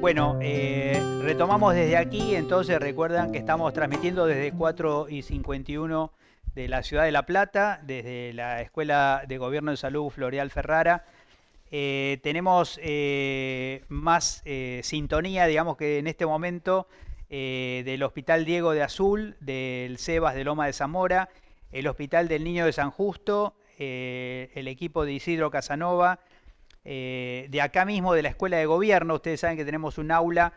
Bueno, retomamos desde aquí, entonces recuerdan que estamos transmitiendo desde 4:51 de la ciudad de La Plata, desde la Escuela de Gobierno de Salud Floreal Ferrara. Tenemos más sintonía, digamos que en este momento, del Hospital Diego de Azul, del CEBAS de Loma de Zamora, el Hospital del Niño de San Justo, el equipo de Isidro Casanova, de acá mismo de la Escuela de Gobierno. Ustedes saben que tenemos un aula,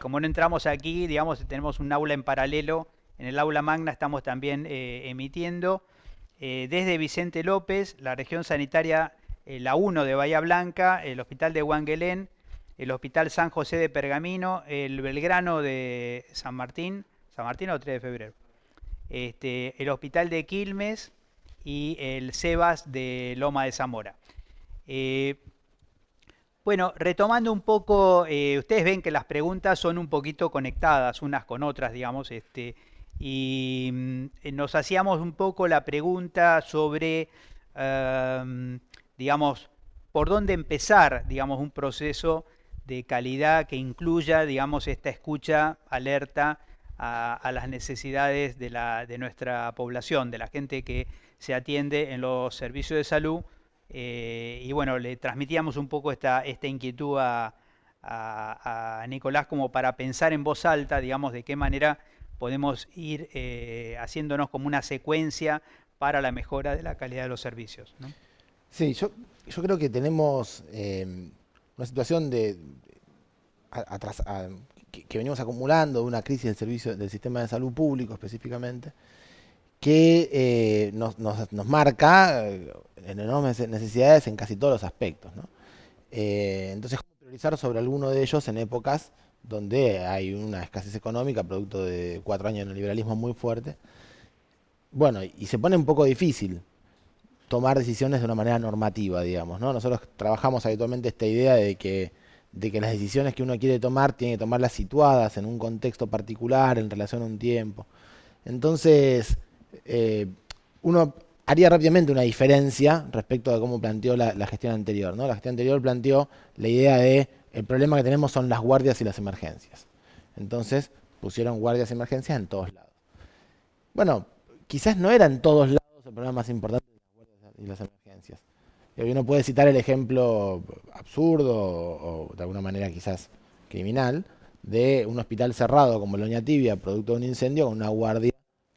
como no entramos aquí, digamos, tenemos un aula en paralelo. En el aula magna estamos también emitiendo desde Vicente López, la región sanitaria la 1 de Bahía Blanca, el Hospital de Huanguelén, el Hospital San José de Pergamino, el Belgrano de San Martín o 3 de febrero, el Hospital de Quilmes y el CEBAS de Loma de Zamora. Bueno, retomando un poco, ustedes ven que las preguntas son un poquito conectadas unas con otras, digamos, y nos hacíamos un poco la pregunta sobre, digamos, por dónde empezar, digamos, un proceso de calidad que incluya, digamos, esta escucha alerta a las necesidades de nuestra población, de la gente que se atiende en los servicios de salud. Y bueno, le transmitíamos un poco esta inquietud a Nicolás como para pensar en voz alta, digamos, de qué manera podemos ir haciéndonos como una secuencia para la mejora de la calidad de los servicios, ¿no? Sí, yo creo que tenemos una situación que venimos acumulando, una crisis del servicio del sistema de salud público específicamente, que nos marca en enormes necesidades en casi todos los aspectos, ¿no? Entonces, ¿cómo priorizar sobre alguno de ellos en épocas donde hay una escasez económica, producto de 4 años de neoliberalismo muy fuerte? Bueno, y se pone un poco difícil tomar decisiones de una manera normativa, digamos, ¿no? Nosotros trabajamos habitualmente esta idea de que las decisiones que uno quiere tomar tiene que tomarlas situadas en un contexto particular, en relación a un tiempo. Entonces, eh, uno haría rápidamente una diferencia respecto a cómo planteó la gestión anterior, ¿no? La gestión anterior planteó la idea de el problema que tenemos son las guardias y las emergencias. Entonces, pusieron guardias y emergencias en todos lados. Bueno, quizás no era en todos lados el problema más importante de las guardias y las emergencias. Y uno puede citar el ejemplo absurdo o de alguna manera quizás criminal de un hospital cerrado como Loña Tibia, producto de un incendio, con una guardia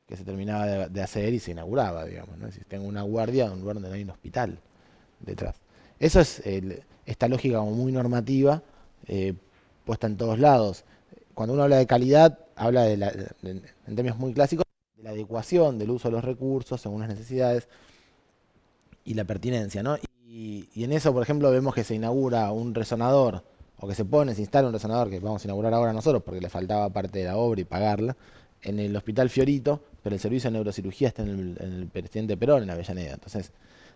que se terminaba de hacer y se inauguraba, digamos, ¿no? Si tengo una guardia en un lugar donde no hay un hospital detrás. Eso es esta lógica como muy normativa, eh, puesta en todos lados. Cuando uno habla de calidad, habla en términos muy clásicos, de la adecuación del uso de los recursos según las necesidades y la pertinencia, ¿no? Y en eso, por ejemplo, vemos que se inaugura un resonador, o que se instala un resonador que vamos a inaugurar ahora nosotros porque le faltaba parte de la obra y pagarla, en el Hospital Fiorito, pero el servicio de neurocirugía está en el Presidente Perón, en Avellaneda. Entonces,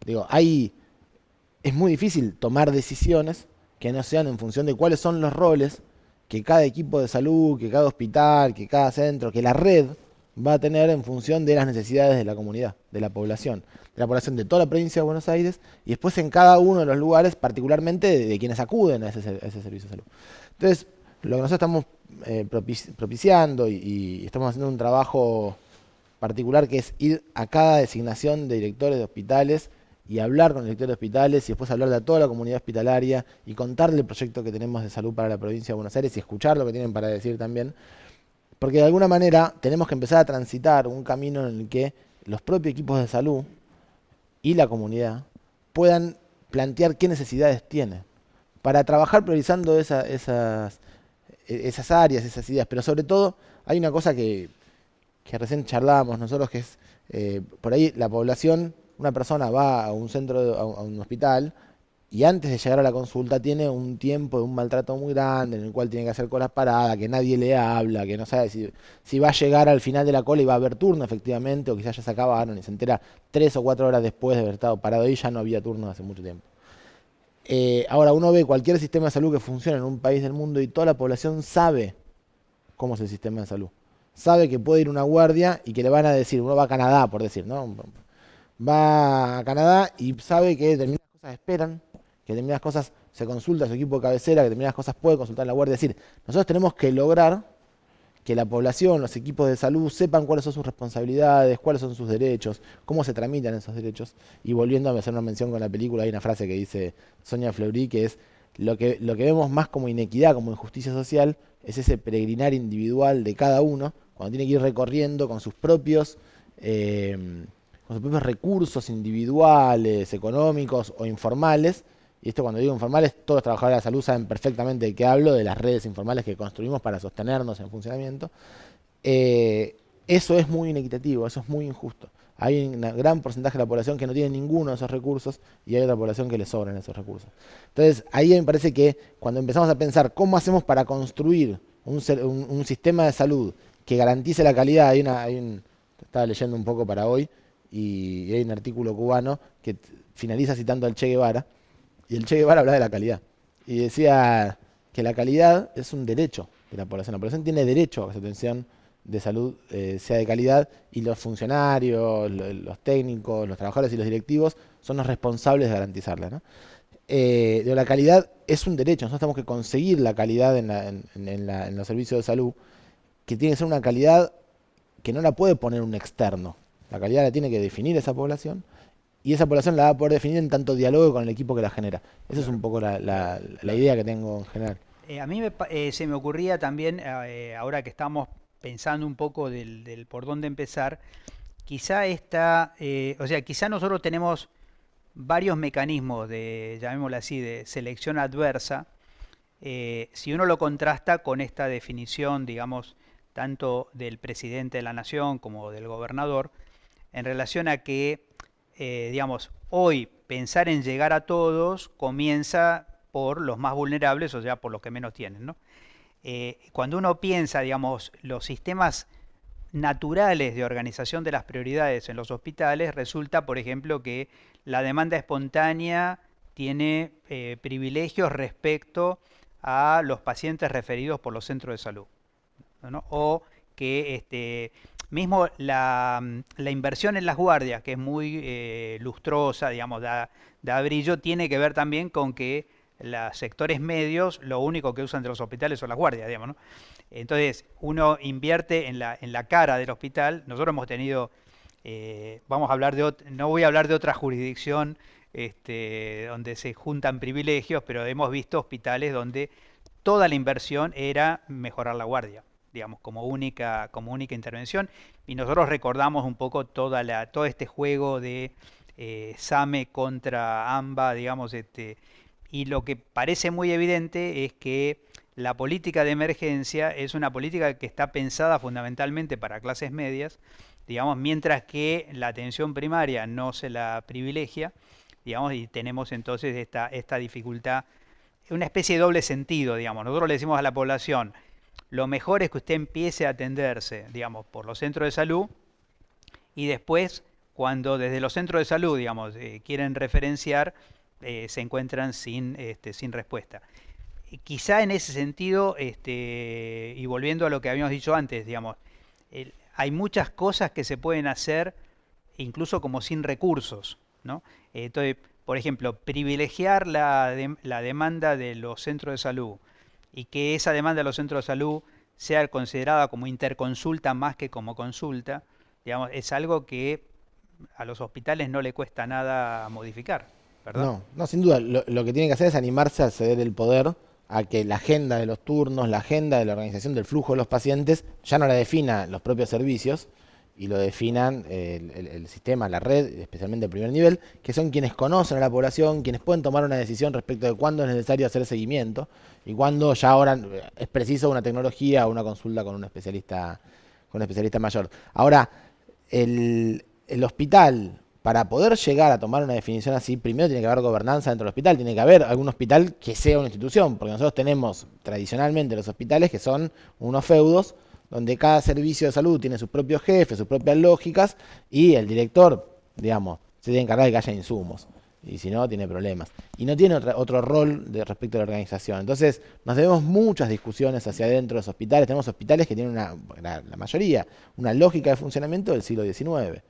digo, es muy difícil tomar decisiones que no sean en función de cuáles son los roles que cada equipo de salud, que cada hospital, que cada centro, que la red va a tener en función de las necesidades de la comunidad, de la población de toda la provincia de Buenos Aires y después en cada uno de los lugares, particularmente de quienes acuden a ese servicio de salud. Entonces, lo que nosotros estamos propiciando y estamos haciendo un trabajo particular que es ir a cada designación de directores de hospitales y hablar con el director de hospitales y después hablarle a toda la comunidad hospitalaria y contarle el proyecto que tenemos de salud para la provincia de Buenos Aires y escuchar lo que tienen para decir también. Porque de alguna manera tenemos que empezar a transitar un camino en el que los propios equipos de salud y la comunidad puedan plantear qué necesidades tienen para trabajar priorizando esas áreas, esas ideas. Pero sobre todo hay una cosa que recién charlábamos nosotros, que es por ahí la población, una persona va a un centro, a un hospital, y antes de llegar a la consulta tiene un tiempo de un maltrato muy grande en el cual tiene que hacer colas paradas, que nadie le habla, que no sabe si va a llegar al final de la cola y va a haber turno efectivamente, o quizás ya se acabaron y se entera 3 o 4 horas después de haber estado parado ahí, ya no había turno hace mucho tiempo. Ahora uno ve cualquier sistema de salud que funciona en un país del mundo y toda la población sabe cómo es el sistema de salud. Sabe que puede ir una guardia y que le van a decir, uno va a Canadá, por decir, ¿no? Va a Canadá y sabe que determinadas cosas esperan que determinadas cosas se consulta a su equipo de cabecera, que determinadas cosas puede consultar la guardia. Es decir, nosotros tenemos que lograr que la población, los equipos de salud sepan cuáles son sus responsabilidades, cuáles son sus derechos, cómo se tramitan esos derechos. Y volviendo a hacer una mención con la película, hay una frase que dice Sonia Fleury, que es lo que vemos más como inequidad, como injusticia social, es ese peregrinar individual de cada uno, cuando tiene que ir recorriendo con sus propios recursos individuales, económicos o informales. Y esto, cuando digo informales, todos los trabajadores de la salud saben perfectamente de qué hablo, de las redes informales que construimos para sostenernos en funcionamiento. Eso es muy inequitativo, eso es muy injusto. Hay un gran porcentaje de la población que no tiene ninguno de esos recursos y hay otra población que le sobran esos recursos. Entonces, ahí me parece que cuando empezamos a pensar cómo hacemos para construir un sistema de salud que garantice la calidad, estaba leyendo un poco para hoy y hay un artículo cubano que finaliza citando al Che Guevara, y el Che Guevara hablaba de la calidad y decía que la calidad es un derecho de la población. La población tiene derecho a que su atención de salud sea de calidad, y los funcionarios, los técnicos, los trabajadores y los directivos son los responsables de garantizarla, ¿no? La calidad es un derecho. Nosotros tenemos que conseguir la calidad en los servicios de salud, que tiene que ser una calidad que no la puede poner un externo. La calidad la tiene que definir esa población, y esa población la va a poder definir en tanto diálogo con el equipo que la genera. Esa es un poco la idea que tengo en general. A mí se me ocurría también, ahora que estamos pensando un poco del por dónde empezar, quizá quizá nosotros tenemos varios mecanismos llamémoslo así, de selección adversa, si uno lo contrasta con esta definición, digamos, tanto del presidente de la nación como del gobernador, en relación a que, digamos, hoy pensar en llegar a todos comienza por los más vulnerables, o sea, por los que menos tienen, ¿no? Cuando uno piensa, digamos, los sistemas naturales de organización de las prioridades en los hospitales, resulta, por ejemplo, que la demanda espontánea tiene privilegios respecto a los pacientes referidos por los centros de salud, ¿no? O que mismo la inversión en las guardias, que es muy lustrosa, digamos, da brillo, tiene que ver también con que los sectores medios lo único que usan de los hospitales son las guardias, digamos, ¿no? Entonces, uno invierte en la cara del hospital. Nosotros hemos tenido, vamos a hablar no voy a hablar de otra jurisdicción donde se juntan privilegios, pero hemos visto hospitales donde toda la inversión era mejorar la guardia, digamos, como única intervención. Y nosotros recordamos un poco todo este juego de SAME contra AMBA, digamos, y lo que parece muy evidente es que la política de emergencia es una política que está pensada fundamentalmente para clases medias, digamos, mientras que la atención primaria no se la privilegia, digamos, y tenemos entonces esta dificultad, una especie de doble sentido, digamos. Nosotros le decimos a la población, lo mejor es que usted empiece a atenderse, digamos, por los centros de salud, y después, cuando desde los centros de salud, digamos, quieren referenciar, se encuentran sin respuesta. Quizá en ese sentido, y volviendo a lo que habíamos dicho antes, digamos, hay muchas cosas que se pueden hacer incluso como sin recursos, ¿no? Entonces, por ejemplo, privilegiar la demanda de los centros de salud y que esa demanda de los centros de salud sea considerada como interconsulta más que como consulta, digamos, es algo que a los hospitales no le cuesta nada modificar, ¿verdad? No, sin duda. Lo que tiene que hacer es animarse a ceder el poder a que la agenda de los turnos, la agenda de la organización del flujo de los pacientes, ya no la definan los propios servicios y lo definan el sistema, la red, especialmente el primer nivel, que son quienes conocen a la población, quienes pueden tomar una decisión respecto de cuándo es necesario hacer seguimiento y cuándo ya ahora es preciso una tecnología o una consulta con un especialista mayor. Ahora, el hospital, para poder llegar a tomar una definición así, primero tiene que haber gobernanza dentro del hospital, tiene que haber algún hospital que sea una institución, porque nosotros tenemos tradicionalmente los hospitales que son unos feudos, donde cada servicio de salud tiene sus propios jefes, sus propias lógicas, y el director, digamos, se tiene que encargar de que haya insumos, y si no, tiene problemas. Y no tiene otro rol respecto a la organización. Entonces, nos debemos muchas discusiones hacia adentro de los hospitales. Tenemos hospitales que tienen la mayoría, una lógica de funcionamiento del siglo XIX.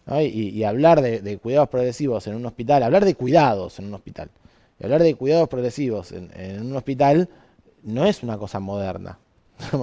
¿No? Y hablar de cuidados progresivos en un hospital, hablar de cuidados en un hospital, Y hablar de cuidados progresivos en un hospital no es una cosa moderna.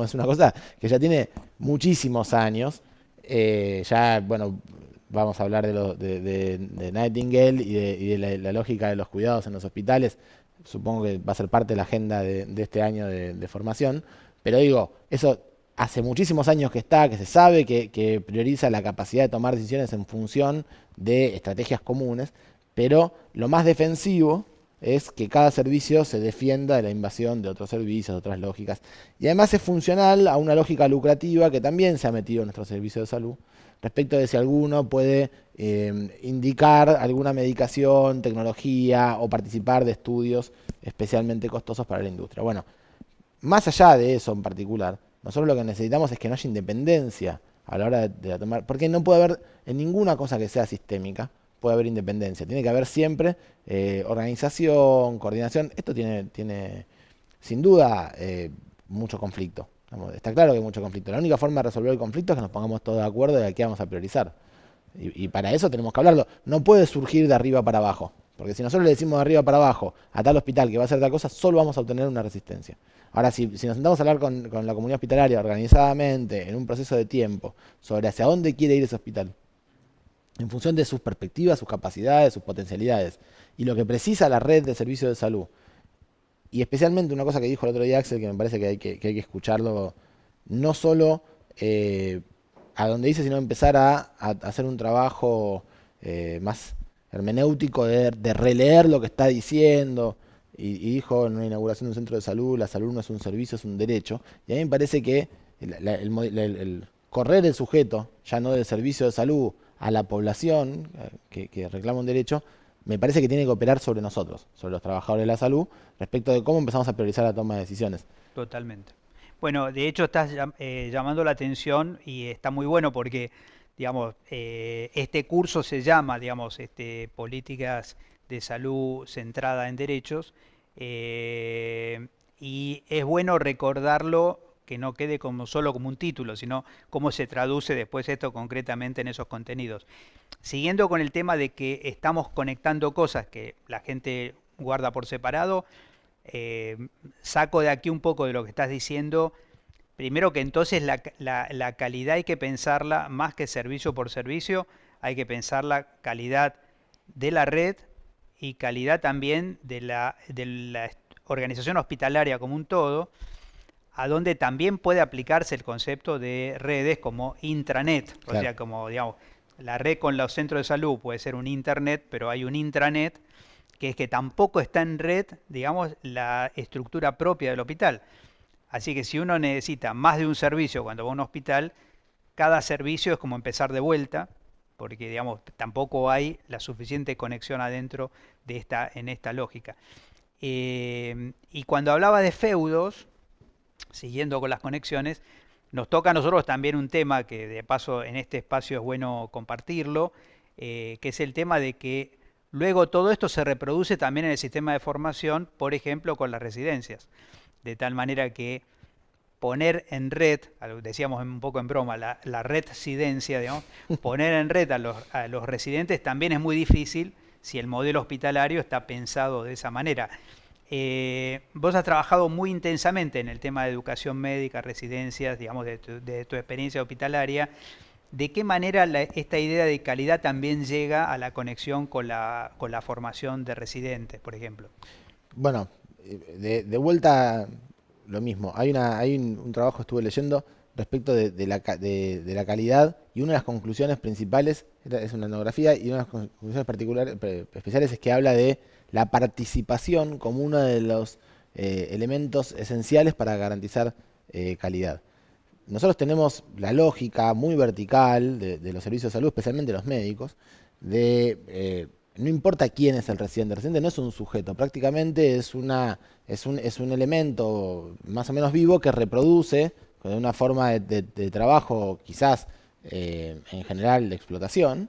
Es una cosa que ya tiene muchísimos años. Ya, bueno, vamos a hablar de Nightingale y de la lógica de los cuidados en los hospitales. Supongo que va a ser parte de la agenda de este año de formación. Pero digo, eso hace muchísimos años que está, que se sabe que prioriza la capacidad de tomar decisiones en función de estrategias comunes. Pero lo más defensivo es que cada servicio se defienda de la invasión de otros servicios, de otras lógicas. Y además es funcional a una lógica lucrativa que también se ha metido en nuestro servicio de salud, respecto de si alguno puede indicar alguna medicación, tecnología o participar de estudios especialmente costosos para la industria. Bueno, más allá de eso en particular, nosotros lo que necesitamos es que no haya independencia a la hora de tomar, porque no puede haber en ninguna cosa que sea sistémica, puede haber independencia. Tiene que haber siempre organización, coordinación. Esto tiene sin duda mucho conflicto. Está claro que hay mucho conflicto. La única forma de resolver el conflicto es que nos pongamos todos de acuerdo de a qué vamos a priorizar. Y para eso tenemos que hablarlo. No puede surgir de arriba para abajo. Porque si nosotros le decimos de arriba para abajo a tal hospital que va a hacer tal cosa, solo vamos a obtener una resistencia. Ahora, si nos sentamos a hablar con la comunidad hospitalaria organizadamente, en un proceso de tiempo, sobre hacia dónde quiere ir ese hospital, en función de sus perspectivas, sus capacidades, sus potencialidades, y lo que precisa la red de servicios de salud, y especialmente una cosa que dijo el otro día Axel, que me parece que hay que escucharlo, no solo a donde dice, sino empezar a hacer un trabajo más hermenéutico de releer lo que está diciendo. Y dijo en una inauguración de un centro de salud, la salud no es un servicio, es un derecho. Y a mí me parece que el correr el sujeto, ya no del servicio de salud, a la población que reclama un derecho, me parece que tiene que operar sobre nosotros, sobre los trabajadores de la salud, respecto de cómo empezamos a priorizar la toma de decisiones. Totalmente. Bueno, de hecho estás llamando la atención y está muy bueno porque, digamos, este curso se llama, digamos, Políticas de Salud Centrada en Derechos, eh, y es bueno recordarlo, que no quede como solo como un título, sino cómo se traduce después esto concretamente en esos contenidos. Siguiendo con el tema de que estamos conectando cosas que la gente guarda por separado, eh, saco de aquí un poco de lo que estás diciendo. Primero que entonces la calidad hay que pensarla más que servicio por servicio, hay que pensar la calidad de la red y calidad también de la organización hospitalaria como un todo, a donde también puede aplicarse el concepto de redes como intranet, o Claro. sea, como digamos, la red con los centros de salud puede ser un internet, pero hay un intranet que es que tampoco está en red, digamos, la estructura propia del hospital. Así que si uno necesita más de un servicio cuando va a un hospital, cada servicio es como empezar de vuelta, porque digamos, tampoco hay la suficiente conexión adentro en esta lógica. Y cuando hablaba de feudos, siguiendo con las conexiones, nos toca a nosotros también un tema que de paso en este espacio es bueno compartirlo, que es el tema de que luego todo esto se reproduce también en el sistema de formación, por ejemplo, con las residencias. De tal manera que poner en red, decíamos un poco en broma, la redsidencia, digamos, poner en red a los residentes también es muy difícil si el modelo hospitalario está pensado de esa manera. Vos has trabajado muy intensamente en el tema de educación médica, residencias, digamos, de tu experiencia hospitalaria. ¿De qué manera esta idea de calidad también llega a la conexión con la formación de residentes, por ejemplo? Bueno, de vuelta lo mismo. Hay un trabajo, estuve leyendo, respecto de la calidad, y una de las conclusiones principales es una etnografía, y una de las conclusiones particulares, especiales, es que habla de la participación como uno de los elementos esenciales para garantizar calidad. Nosotros tenemos la lógica muy vertical de los servicios de salud, especialmente los médicos, no importa quién es el residente no es un sujeto, prácticamente es un elemento más o menos vivo que reproduce con una forma de trabajo, quizás en general de explotación,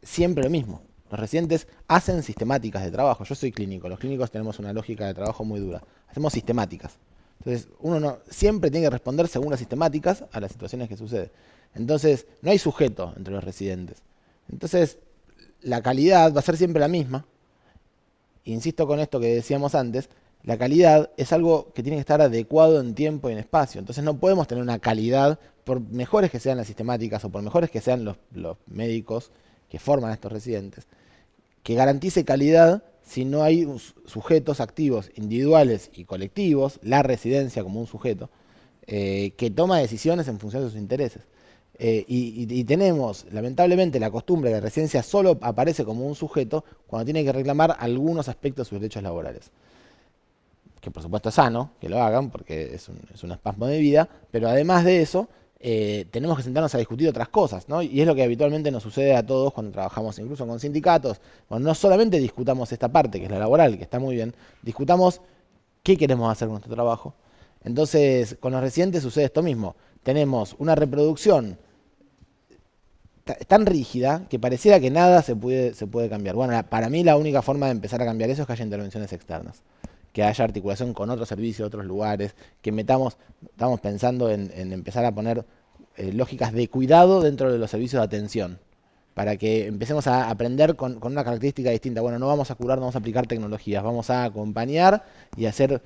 siempre lo mismo. Los residentes hacen sistemáticas de trabajo. Yo soy clínico, los clínicos tenemos una lógica de trabajo muy dura. Hacemos sistemáticas. Entonces, uno no, siempre tiene que responder según las sistemáticas a las situaciones que suceden. Entonces, no hay sujeto entre los residentes. Entonces, la calidad va a ser siempre la misma. insisto con esto que decíamos antes, la calidad es algo que tiene que estar adecuado en tiempo y en espacio. Entonces no podemos tener una calidad, por mejores que sean las sistemáticas o por mejores que sean los médicos que forman a estos residentes, que garantice calidad si no hay sujetos activos individuales y colectivos, la residencia como un sujeto, que toma decisiones en función de sus intereses. Y tenemos, lamentablemente, la costumbre de que la residencia solo aparece como un sujeto cuando tiene que reclamar algunos aspectos de sus derechos laborales. Que por supuesto es sano que lo hagan porque es un espasmo de vida, pero además de eso, tenemos que sentarnos a discutir otras cosas, ¿no? Y es lo que habitualmente nos sucede a todos cuando trabajamos incluso con sindicatos. Bueno, no solamente discutamos esta parte, que es la laboral, que está muy bien, discutamos qué queremos hacer con nuestro trabajo. Entonces, con los residentes sucede esto mismo. Tenemos una reproducción tan rígida que pareciera que nada se puede cambiar. Bueno, para mí la única forma de empezar a cambiar eso es que haya intervenciones externas, que haya articulación con otros servicios, otros lugares, que estamos pensando en empezar a poner lógicas de cuidado dentro de los servicios de atención, para que empecemos a aprender con una característica distinta. Bueno, no vamos a curar, no vamos a aplicar tecnologías, vamos a acompañar y hacer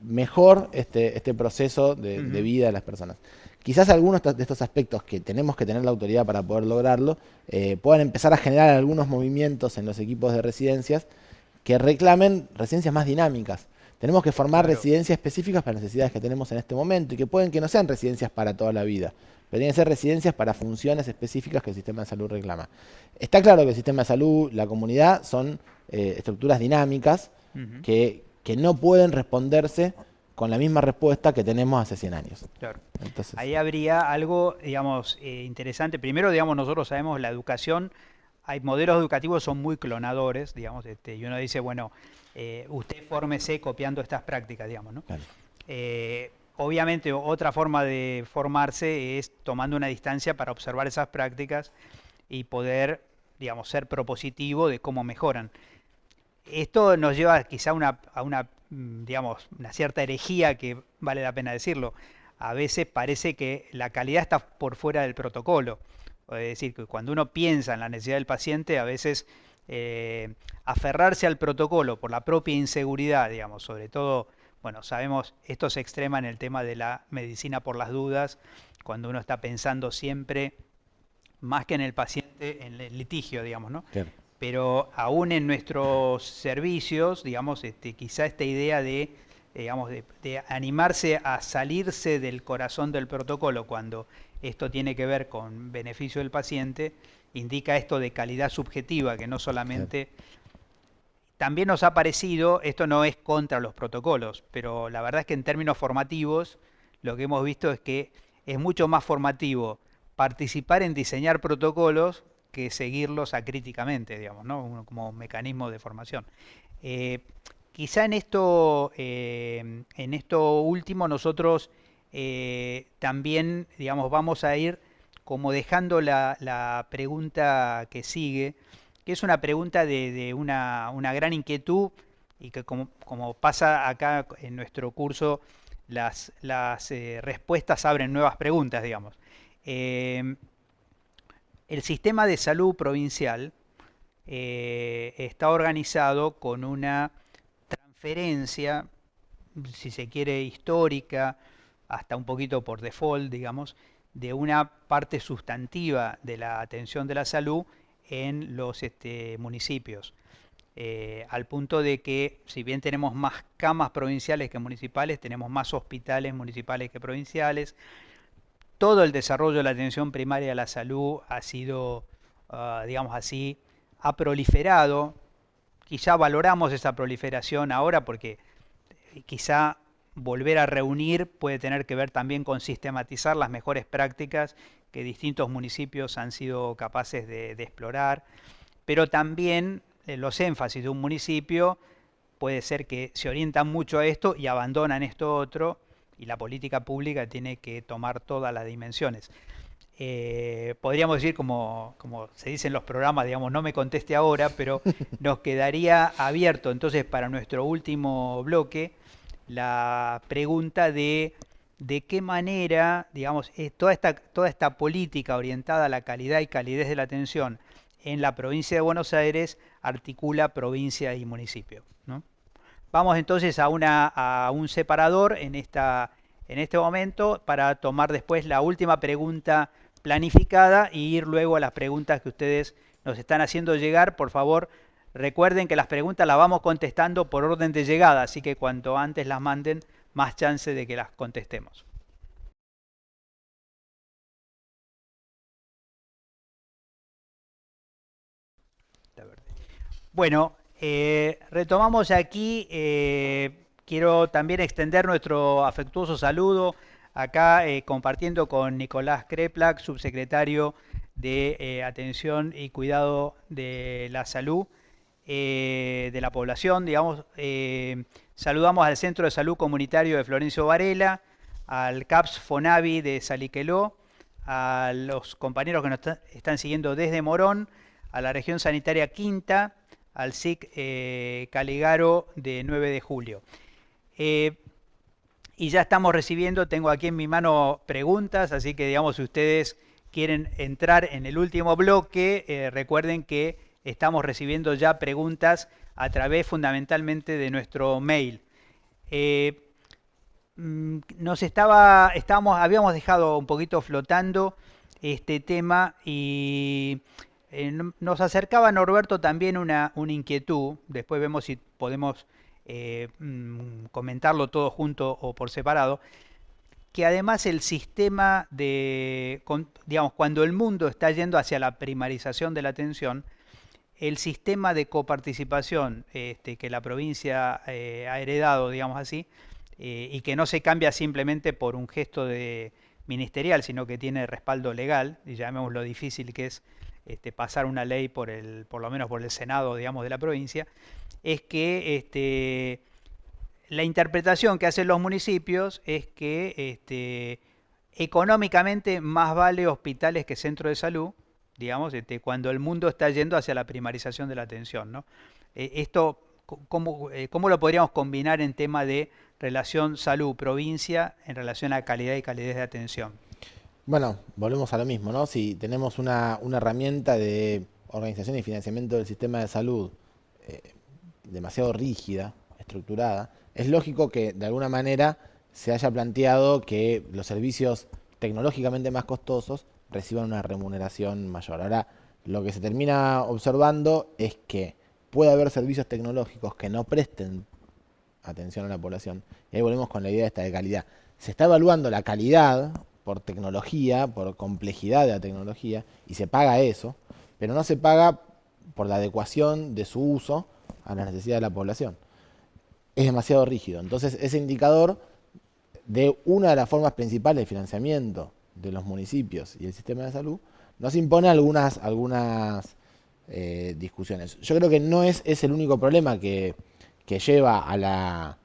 mejor este proceso de vida de las personas. Quizás algunos de estos aspectos que tenemos que tener la autoridad para poder lograrlo, puedan empezar a generar algunos movimientos en los equipos de residencias que reclamen residencias más dinámicas. Tenemos que formar residencias específicas para las necesidades que tenemos en este momento y que pueden que no sean residencias para toda la vida, pero tienen que ser residencias para funciones específicas que el sistema de salud reclama. Está claro que el sistema de salud, la comunidad, son estructuras dinámicas que no pueden responderse con la misma respuesta que tenemos hace 100 años. Claro. Entonces, Ahí habría algo, digamos, interesante. Primero, digamos, nosotros sabemos la educación, hay modelos educativos son muy clonadores, digamos, y uno dice, bueno, usted fórmese copiando estas prácticas, digamos, ¿no? claro. Obviamente, otra forma de formarse es tomando una distancia para observar esas prácticas y poder, digamos, ser propositivo de cómo mejoran. Esto nos lleva quizá a una, digamos, una cierta herejía que vale la pena decirlo. A veces parece que la calidad está por fuera del protocolo. Es decir, que cuando uno piensa en la necesidad del paciente, a veces aferrarse al protocolo por la propia inseguridad, digamos, sobre todo, bueno, sabemos, esto se extrema en el tema de la medicina por las dudas, cuando uno está pensando siempre más que en el paciente, en el litigio, digamos, ¿no? Claro. Pero aún en nuestros servicios, digamos, quizá esta idea de, digamos, de animarse a salirse del corazón del protocolo cuando esto tiene que ver con beneficio del paciente, indica esto de calidad subjetiva, que no solamente... También nos ha parecido, esto no es contra los protocolos, pero la verdad es que en términos formativos, lo que hemos visto es que es mucho más formativo participar en diseñar protocolos que seguirlos acríticamente, digamos, ¿no? Como mecanismo de formación. Quizá en esto último nosotros también, digamos, vamos a ir como dejando la pregunta que sigue, que es una pregunta de una gran inquietud y que como pasa acá en nuestro curso, las respuestas abren nuevas preguntas, digamos. El sistema de salud provincial está organizado con una transferencia, si se quiere, histórica, hasta un poquito por default, digamos, de una parte sustantiva de la atención de la salud en los municipios. Al punto de que, si bien tenemos más camas provinciales que municipales, tenemos más hospitales municipales que provinciales. Todo el desarrollo de la atención primaria a la salud ha sido, digamos así, ha proliferado. Quizá valoramos esa proliferación ahora porque quizá volver a reunir puede tener que ver también con sistematizar las mejores prácticas que distintos municipios han sido capaces de explorar, pero también los énfasis de un municipio puede ser que se orientan mucho a esto y abandonan esto otro, y la política pública tiene que tomar todas las dimensiones. Podríamos decir, como se dice en los programas, digamos, no me conteste ahora, pero nos quedaría abierto entonces para nuestro último bloque la pregunta de qué manera, digamos, toda esta política orientada a la calidad y calidez de la atención en la provincia de Buenos Aires articula provincia y municipio, ¿no? Vamos entonces a un separador en este momento para tomar después la última pregunta planificada y ir luego a las preguntas que ustedes nos están haciendo llegar. Por favor, recuerden que las preguntas las vamos contestando por orden de llegada, así que cuanto antes las manden, más chance de que las contestemos. Bueno, retomamos aquí. Quiero también extender nuestro afectuoso saludo acá compartiendo con Nicolás Kreplak, subsecretario de Atención y Cuidado de la Salud de la población, digamos. Saludamos al Centro de Salud Comunitario de Florencio Varela, al CAPS Fonavi de Saliqueló, a los compañeros que nos están siguiendo desde Morón, a la región sanitaria Quinta, al SIC Caligaro de 9 de julio. Y ya estamos recibiendo, tengo aquí en mi mano preguntas, así que digamos, si ustedes quieren entrar en el último bloque, recuerden que estamos recibiendo ya preguntas a través fundamentalmente de nuestro mail. Habíamos dejado un poquito flotando este tema y nos acercaba Norberto también una inquietud, después vemos si podemos comentarlo todo junto o por separado, que además el sistema digamos, cuando el mundo está yendo hacia la primarización de la atención, el sistema de coparticipación que la provincia ha heredado, digamos así, y que no se cambia simplemente por un gesto ministerial, sino que tiene respaldo legal, y ya vemos lo difícil que es pasar una ley por lo menos por el Senado, digamos, de la provincia, es que la interpretación que hacen los municipios es que económicamente más vale hospitales que centros de salud, digamos, cuando el mundo está yendo hacia la primarización de la atención, ¿no? Esto, ¿cómo lo podríamos combinar en tema de relación salud-provincia en relación a calidad y calidez de atención? Bueno, volvemos a lo mismo, ¿no? Si tenemos una herramienta de organización y financiamiento del sistema de salud demasiado rígida, estructurada, es lógico que de alguna manera se haya planteado que los servicios tecnológicamente más costosos reciban una remuneración mayor. Ahora, lo que se termina observando es que puede haber servicios tecnológicos que no presten atención a la población. Y ahí volvemos con la idea esta de calidad. Se está evaluando la calidad por tecnología, por complejidad de la tecnología, y se paga eso, pero no se paga por la adecuación de su uso a las necesidades de la población. Es demasiado rígido. Entonces, ese indicador de una de las formas principales de financiamiento de los municipios y el sistema de salud nos impone algunas discusiones. Yo creo que no es el único problema que lleva al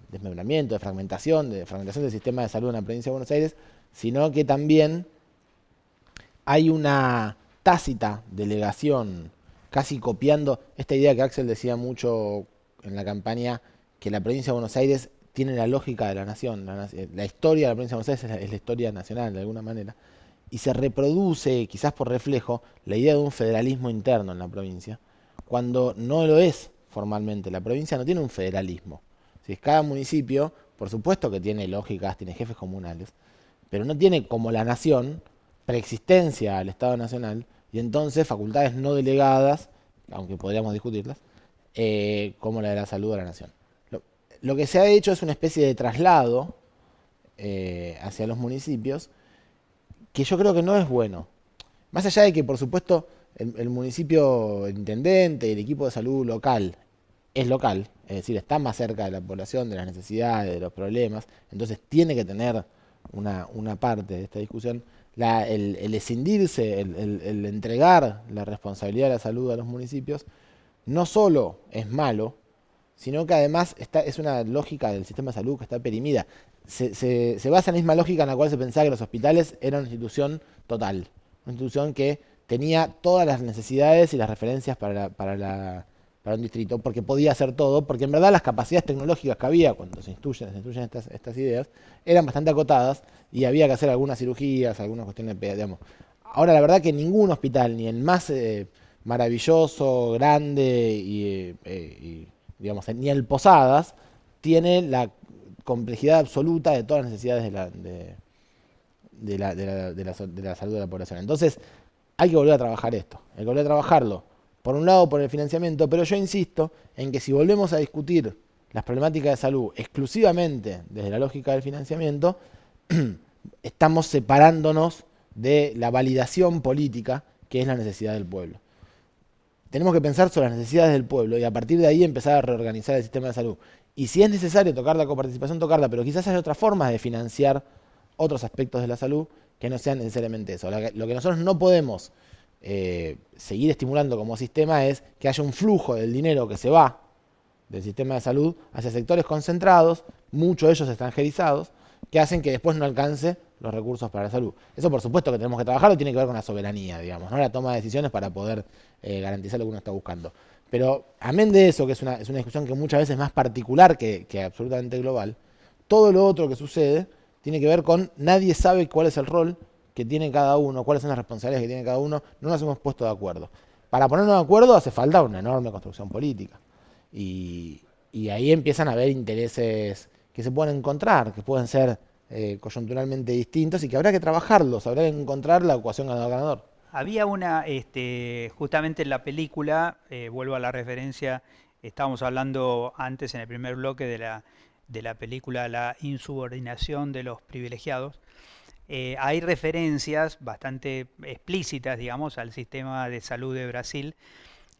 desmembramiento, de fragmentación del sistema de salud en la provincia de Buenos Aires, sino que también hay una tácita delegación, casi copiando esta idea que Axel decía mucho en la campaña, que la provincia de Buenos Aires tiene la lógica de la nación. La historia de la provincia de Buenos Aires es la historia nacional, de alguna manera, y se reproduce, quizás por reflejo, la idea de un federalismo interno en la provincia, cuando no lo es formalmente. La provincia no tiene un federalismo. Si cada municipio, por supuesto que tiene lógicas, tiene jefes comunales, pero no tiene como la nación preexistencia al Estado Nacional y entonces facultades no delegadas, aunque podríamos discutirlas, como la de la salud de la nación. Lo que se ha hecho es una especie de traslado hacia los municipios que yo creo que no es bueno. Más allá de que, por supuesto, el municipio, el intendente y el equipo de salud local es local, es decir, está más cerca de la población, de las necesidades, de los problemas, entonces tiene que tener una parte de esta discusión. El escindirse, el entregar la responsabilidad de la salud a los municipios, no solo es malo, sino que además es una lógica del sistema de salud que está perimida. Se basa en la misma lógica en la cual se pensaba que los hospitales eran una institución total, una institución que tenía todas las necesidades y las referencias para un distrito, porque podía hacer todo, porque en verdad las capacidades tecnológicas que había cuando se instruyen estas ideas eran bastante acotadas y había que hacer algunas cirugías, algunas cuestiones, digamos. Ahora, la verdad que ningún hospital, ni el más maravilloso, grande digamos, ni el Posadas, tiene la complejidad absoluta de todas las necesidades de la salud de la población. Entonces, hay que volver a trabajar esto, hay que volver a trabajarlo. Por un lado, por el financiamiento, pero yo insisto en que si volvemos a discutir las problemáticas de salud exclusivamente desde la lógica del financiamiento, estamos separándonos de la validación política que es la necesidad del pueblo. Tenemos que pensar sobre las necesidades del pueblo y a partir de ahí empezar a reorganizar el sistema de salud. Y si es necesario tocar la coparticipación, tocarla, pero quizás hay otras formas de financiar otros aspectos de la salud que no sean necesariamente eso. Lo que nosotros no podemos seguir estimulando como sistema es que haya un flujo del dinero que se va del sistema de salud hacia sectores concentrados, muchos de ellos extranjerizados, que hacen que después no alcance los recursos para la salud. Eso por supuesto que tenemos que trabajarlo y tiene que ver con la soberanía, digamos, ¿no? La toma de decisiones para poder garantizar lo que uno está buscando. Pero amén de eso, que es una discusión que muchas veces es más particular que absolutamente global, todo lo otro que sucede tiene que ver con nadie sabe cuál es el rol que tiene cada uno, cuáles son las responsabilidades que tiene cada uno, no nos hemos puesto de acuerdo. Para ponernos de acuerdo hace falta una enorme construcción política. Y ahí empiezan a haber intereses que se pueden encontrar, que pueden ser coyunturalmente distintos y que habrá que trabajarlos, habrá que encontrar la ecuación ganador-ganador. Había una, justamente en la película, vuelvo a la referencia, estábamos hablando antes en el primer bloque de la película La insubordinación de los privilegiados. Hay referencias bastante explícitas, digamos, al sistema de salud de Brasil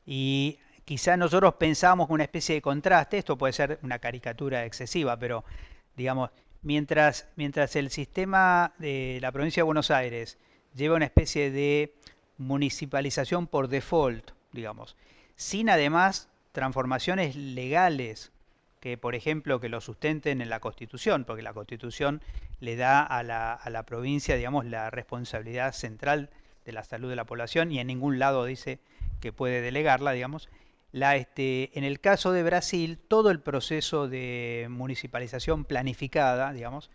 y quizá nosotros pensamos con una especie de contraste, esto puede ser una caricatura excesiva, pero digamos, mientras el sistema de la provincia de Buenos Aires lleva una especie de municipalización por default, digamos, sin además transformaciones legales que, por ejemplo, que lo sustenten en la Constitución, porque la Constitución le da a la provincia, digamos, la responsabilidad central de la salud de la población y en ningún lado dice que puede delegarla, digamos. En el caso de Brasil, todo el proceso de municipalización planificada, digamos,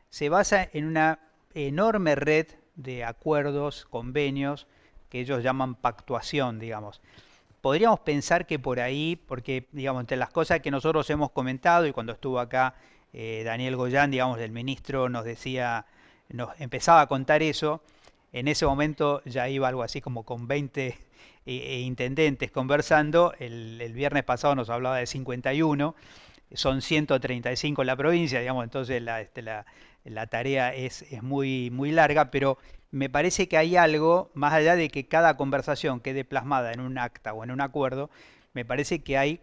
se basa en una enorme red de acuerdos, convenios, que ellos llaman pactuación, digamos. Podríamos pensar que por ahí, porque digamos, entre las cosas que nosotros hemos comentado y cuando estuvo acá Daniel Goyán, digamos, el ministro nos decía, nos empezaba a contar eso, en ese momento ya iba algo así como con 20 intendentes conversando, el viernes pasado nos hablaba de 51, son 135 en la provincia, digamos, entonces la tarea es muy, muy larga, pero me parece que hay algo, más allá de que cada conversación quede plasmada en un acta o en un acuerdo, me parece que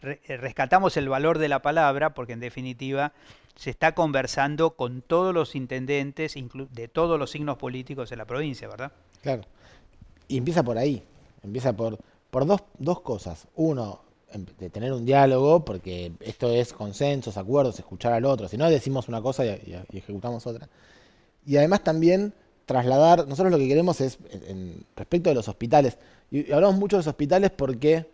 rescatamos el valor de la palabra, porque en definitiva se está conversando con todos los intendentes de todos los signos políticos de la provincia, ¿verdad? Claro. Y empieza por ahí, empieza por dos cosas. Uno, de tener un diálogo, porque esto es consensos, acuerdos, escuchar al otro, si no decimos una cosa y ejecutamos otra. Y además también trasladar, nosotros lo que queremos es, respecto de los hospitales, y hablamos mucho de los hospitales porque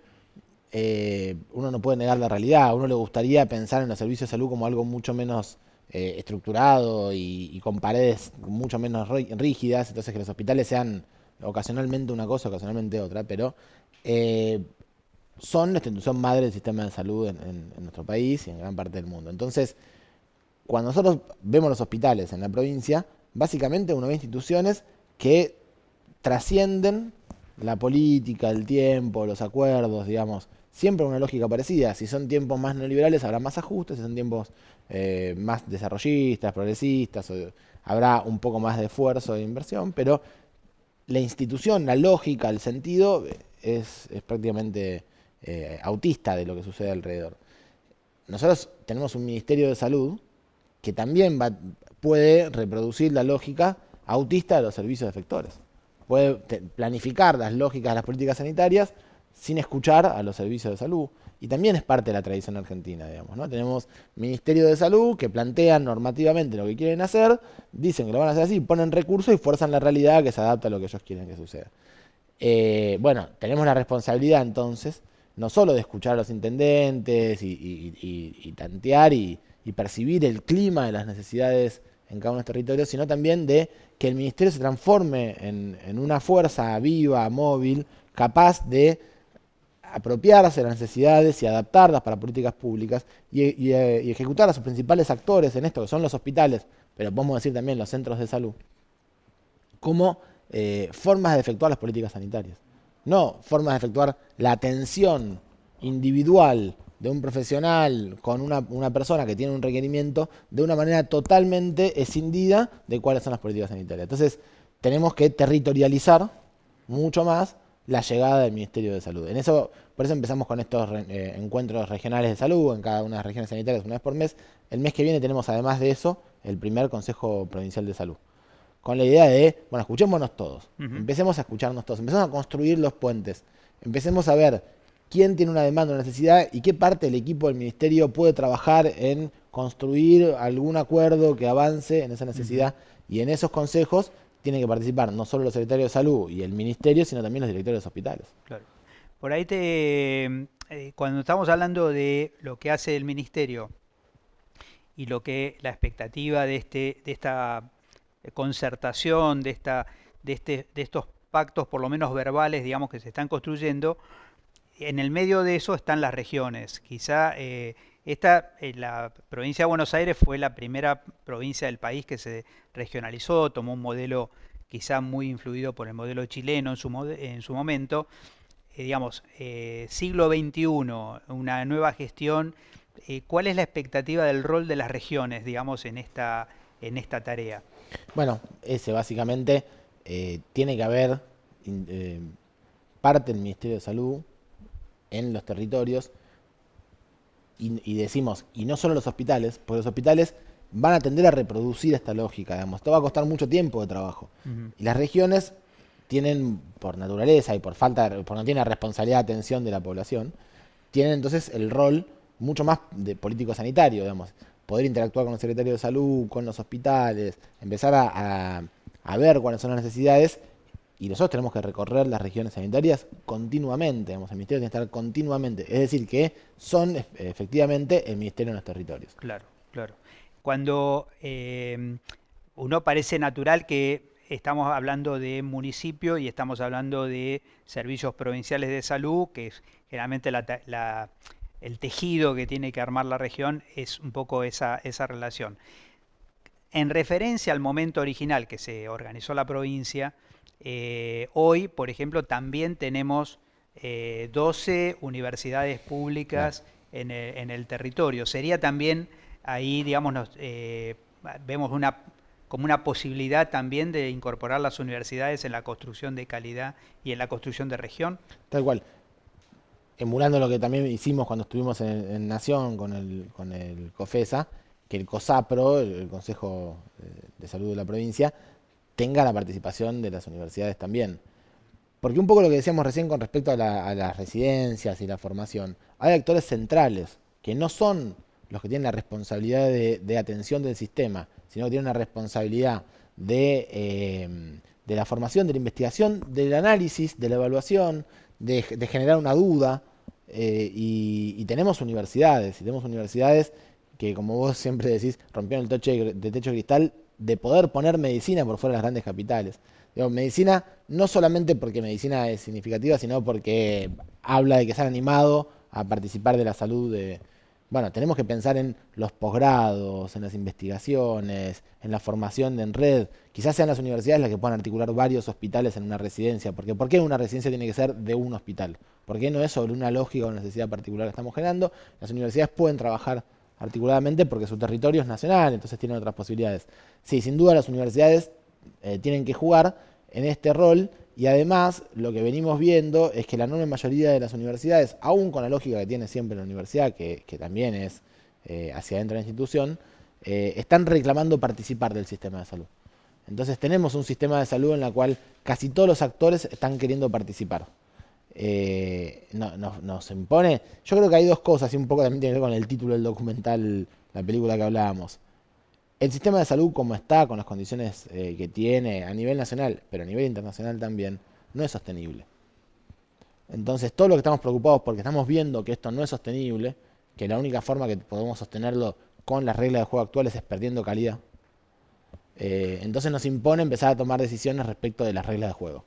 uno no puede negar la realidad, a uno le gustaría pensar en los servicios de salud como algo mucho menos estructurado y con paredes mucho menos rígidas, entonces que los hospitales sean ocasionalmente una cosa, ocasionalmente otra, pero son la institución madre del sistema de salud en nuestro país y en gran parte del mundo. Entonces, cuando nosotros vemos los hospitales en la provincia, básicamente uno ve instituciones que trascienden la política, el tiempo, los acuerdos, digamos, siempre una lógica parecida. Si son tiempos más neoliberales habrá más ajustes, si son tiempos más desarrollistas, progresistas, habrá un poco más de esfuerzo de inversión, pero la institución, la lógica, el sentido es prácticamente autista de lo que sucede alrededor. Nosotros tenemos un Ministerio de Salud que también puede reproducir la lógica autista de los servicios efectores. Puede planificar las lógicas de las políticas sanitarias sin escuchar a los servicios de salud. Y también es parte de la tradición argentina, digamos, ¿no? Tenemos Ministerio de Salud que plantean normativamente lo que quieren hacer, dicen que lo van a hacer así, ponen recursos y fuerzan la realidad que se adapta a lo que ellos quieren que suceda. Bueno, tenemos la responsabilidad entonces, no solo de escuchar a los intendentes y tantear y percibir el clima de las necesidades en cada uno de los territorios, sino también de que el ministerio se transforme en una fuerza viva, móvil, capaz de apropiarse de las necesidades y adaptarlas para políticas públicas y ejecutar a sus principales actores en esto, que son los hospitales, pero podemos decir también los centros de salud, como formas de efectuar las políticas sanitarias. No formas de efectuar la atención individual de un profesional con una persona que tiene un requerimiento de una manera totalmente escindida de cuáles son las políticas sanitarias. Entonces, tenemos que territorializar mucho más la llegada del Ministerio de Salud. Por eso empezamos con estos encuentros regionales de salud en cada una de las regiones sanitarias una vez por mes. El mes que viene tenemos, además de eso, el primer Consejo Provincial de Salud. Con la idea de, bueno, escuchémonos todos, empecemos a escucharnos todos, empecemos a construir los puentes, empecemos a ver quién tiene una demanda, una necesidad y qué parte del equipo del ministerio puede trabajar en construir algún acuerdo que avance en esa necesidad. Y en esos consejos tienen que participar no solo los secretarios de salud y el ministerio, sino también los directores de hospitales. Claro. Por ahí cuando estamos hablando de lo que hace el ministerio y la expectativa de esta concertación, de estos pactos por lo menos verbales, digamos, que se están construyendo, en el medio de eso están las regiones. Quizá la provincia de Buenos Aires fue la primera provincia del país que se regionalizó, tomó un modelo quizá muy influido por el modelo chileno en su momento. Digamos, siglo XXI, una nueva gestión. ¿Cuál es la expectativa del rol de las regiones, digamos, en esta tarea? Bueno, básicamente tiene que haber parte del Ministerio de Salud en los territorios y decimos, y no solo los hospitales, porque los hospitales van a tender a reproducir esta lógica, digamos. Esto va a costar mucho tiempo de trabajo. Y las regiones tienen, por naturaleza y por no tienen la responsabilidad de atención de la población, tienen entonces el rol mucho más de político sanitario, digamos. Poder interactuar con los secretarios de salud, con los hospitales, empezar a ver cuáles son las necesidades. Y nosotros tenemos que recorrer las regiones sanitarias continuamente, digamos, el ministerio tiene que estar continuamente. Es decir, que son efectivamente el ministerio en los territorios. Claro, claro. Cuando uno parece natural que estamos hablando de municipio y estamos hablando de servicios provinciales de salud, que es generalmente el tejido que tiene que armar la región, es un poco esa relación. En referencia al momento original que se organizó la provincia, hoy, por ejemplo, también tenemos 12 universidades públicas en el territorio. Sería también ahí, digamos, vemos como una posibilidad también de incorporar las universidades en la construcción de calidad y en la construcción de región. Tal cual. Emulando lo que también hicimos cuando estuvimos en Nación con el COFESA, que el COSAPRO, el Consejo de Salud de la provincia, tenga la participación de las universidades también. Porque un poco lo que decíamos recién con respecto a las residencias y la formación, hay actores centrales que no son los que tienen la responsabilidad de atención del sistema, sino que tienen una responsabilidad de la formación, de la investigación, del análisis, de la evaluación, de generar una duda. Y tenemos universidades que, como vos siempre decís, rompieron el techo de cristal de poder poner medicina por fuera de las grandes capitales. Digo, medicina no solamente porque medicina es significativa, sino porque habla de que se han animado a participar de la salud Bueno, tenemos que pensar en los posgrados, en las investigaciones, en la formación en red. Quizás sean las universidades las que puedan articular varios hospitales en una residencia. Porque ¿por qué una residencia tiene que ser de un hospital? ¿Por qué no es sobre una lógica o necesidad particular que estamos generando? Las universidades pueden trabajar articuladamente porque su territorio es nacional, entonces tienen otras posibilidades. Sí, sin duda las universidades tienen que jugar en este rol. Y además, lo que venimos viendo es que la enorme mayoría de las universidades, aún con la lógica que tiene siempre la universidad, que también es hacia adentro de la institución, están reclamando participar del sistema de salud. Entonces tenemos un sistema de salud en el cual casi todos los actores están queriendo participar. Nos impone... Yo creo que hay dos cosas, y un poco también tiene que ver con el título del documental, la película que hablábamos. El sistema de salud como está, con las condiciones que tiene a nivel nacional, pero a nivel internacional también, no es sostenible. Entonces, todo lo que estamos preocupados porque estamos viendo que esto no es sostenible, que la única forma que podemos sostenerlo con las reglas de juego actuales es perdiendo calidad, Entonces nos impone empezar a tomar decisiones respecto de las reglas de juego,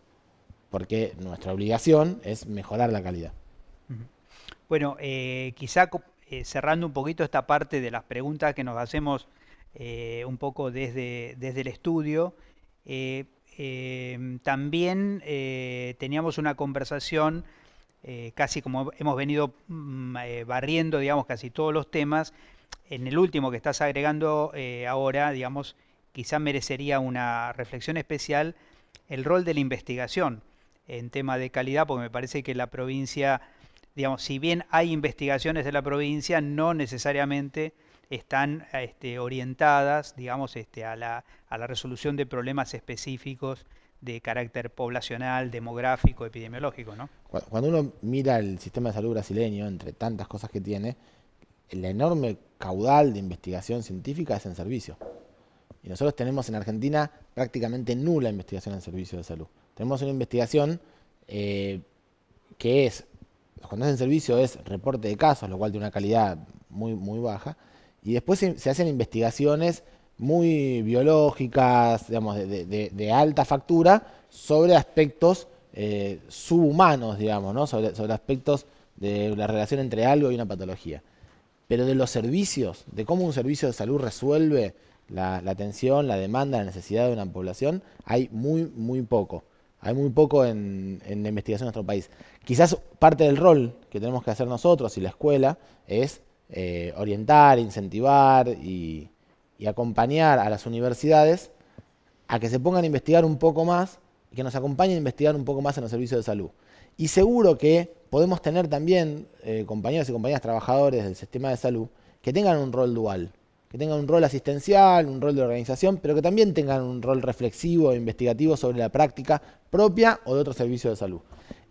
porque nuestra obligación es mejorar la calidad. Ujú. Bueno, quizá cerrando un poquito esta parte de las preguntas que nos hacemos un poco desde el estudio, también teníamos una conversación, casi como hemos venido barriendo, digamos, casi todos los temas. En el último que estás agregando ahora, digamos, quizá merecería una reflexión especial el rol de la investigación en tema de calidad, porque me parece que la provincia, digamos, si bien hay investigaciones de la provincia, no necesariamente están orientadas, digamos, a la resolución de problemas específicos de carácter poblacional, demográfico, epidemiológico, ¿no? Cuando uno mira el sistema de salud brasileño, entre tantas cosas que tiene, el enorme caudal de investigación científica es en servicio. Y nosotros tenemos en Argentina prácticamente nula investigación en servicios de salud. Tenemos una investigación que es, cuando es en servicio es reporte de casos, lo cual tiene una calidad muy baja, y después se hacen investigaciones muy biológicas, digamos, de alta factura, sobre aspectos subhumanos, digamos, ¿no? Sobre aspectos de la relación entre algo y una patología. Pero de los servicios, de cómo un servicio de salud resuelve la atención, la demanda, la necesidad de una población, hay muy poco. Hay muy poco en la investigación en nuestro país. Quizás parte del rol que tenemos que hacer nosotros y la escuela es orientar, incentivar y acompañar a las universidades a que se pongan a investigar un poco más y que nos acompañen a investigar un poco más en los servicios de salud. Y seguro que podemos tener también compañeros y compañeras trabajadores del sistema de salud que tengan un rol dual, que tengan un rol asistencial, un rol de organización, pero que también tengan un rol reflexivo e investigativo sobre la práctica propia o de otros servicios de salud.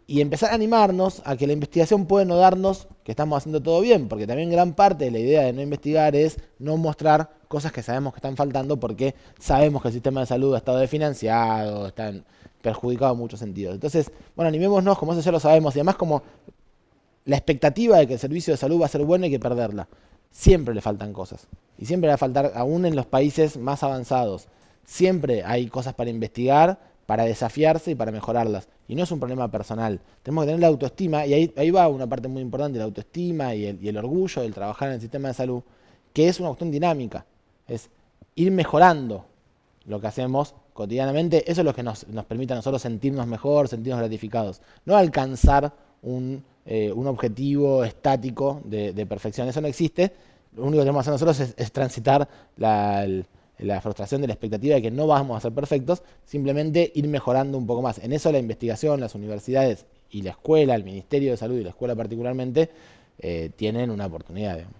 Y empezar a animarnos a que la investigación puede no darnos que estamos haciendo todo bien, porque también gran parte de la idea de no investigar es no mostrar cosas que sabemos que están faltando, porque sabemos que el sistema de salud ha estado desfinanciado, está perjudicado en muchos sentidos. Entonces, bueno, animémonos, como eso ya lo sabemos, y además como la expectativa de que el servicio de salud va a ser bueno hay que perderla. Siempre le faltan cosas, y siempre le va a faltar, aún en los países más avanzados, siempre hay cosas para investigar, para desafiarse y para mejorarlas. Y no es un problema personal. Tenemos que tener la autoestima, y ahí va una parte muy importante, la autoestima y el orgullo del trabajar en el sistema de salud, que es una cuestión dinámica. Es ir mejorando lo que hacemos cotidianamente. Eso es lo que nos permite a nosotros sentirnos mejor, sentirnos gratificados. No alcanzar un objetivo estático de perfección. Eso no existe. Lo único que tenemos que hacer nosotros es transitar la frustración de la expectativa de que no vamos a ser perfectos, simplemente ir mejorando un poco más. En eso la investigación, las universidades y la escuela, el Ministerio de Salud y la escuela particularmente, tienen una oportunidad, digamos.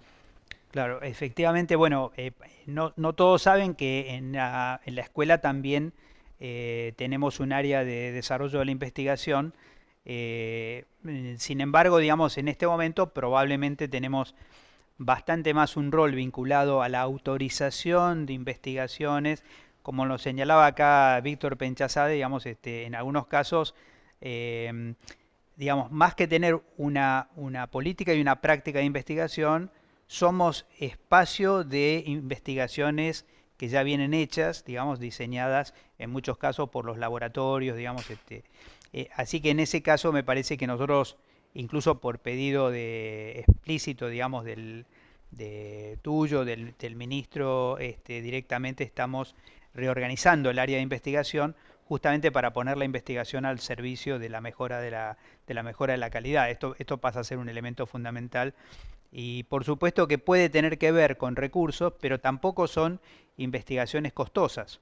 Claro, efectivamente, bueno, no todos saben que en la escuela también tenemos un área de desarrollo de la investigación. Sin embargo, digamos, en este momento probablemente tenemos bastante más un rol vinculado a la autorización de investigaciones, como lo señalaba acá Víctor Penchazade, digamos, en algunos casos, eh, digamos, más que tener una política y una práctica de investigación, somos espacio de investigaciones que ya vienen hechas, digamos, diseñadas en muchos casos por los laboratorios, digamos, así que en ese caso me parece que nosotros, incluso por pedido explícito, digamos, tuyo, del ministro, directamente estamos reorganizando el área de investigación justamente para poner la investigación al servicio de la mejora de la mejora de la calidad. Esto pasa a ser un elemento fundamental y por supuesto que puede tener que ver con recursos, pero tampoco son investigaciones costosas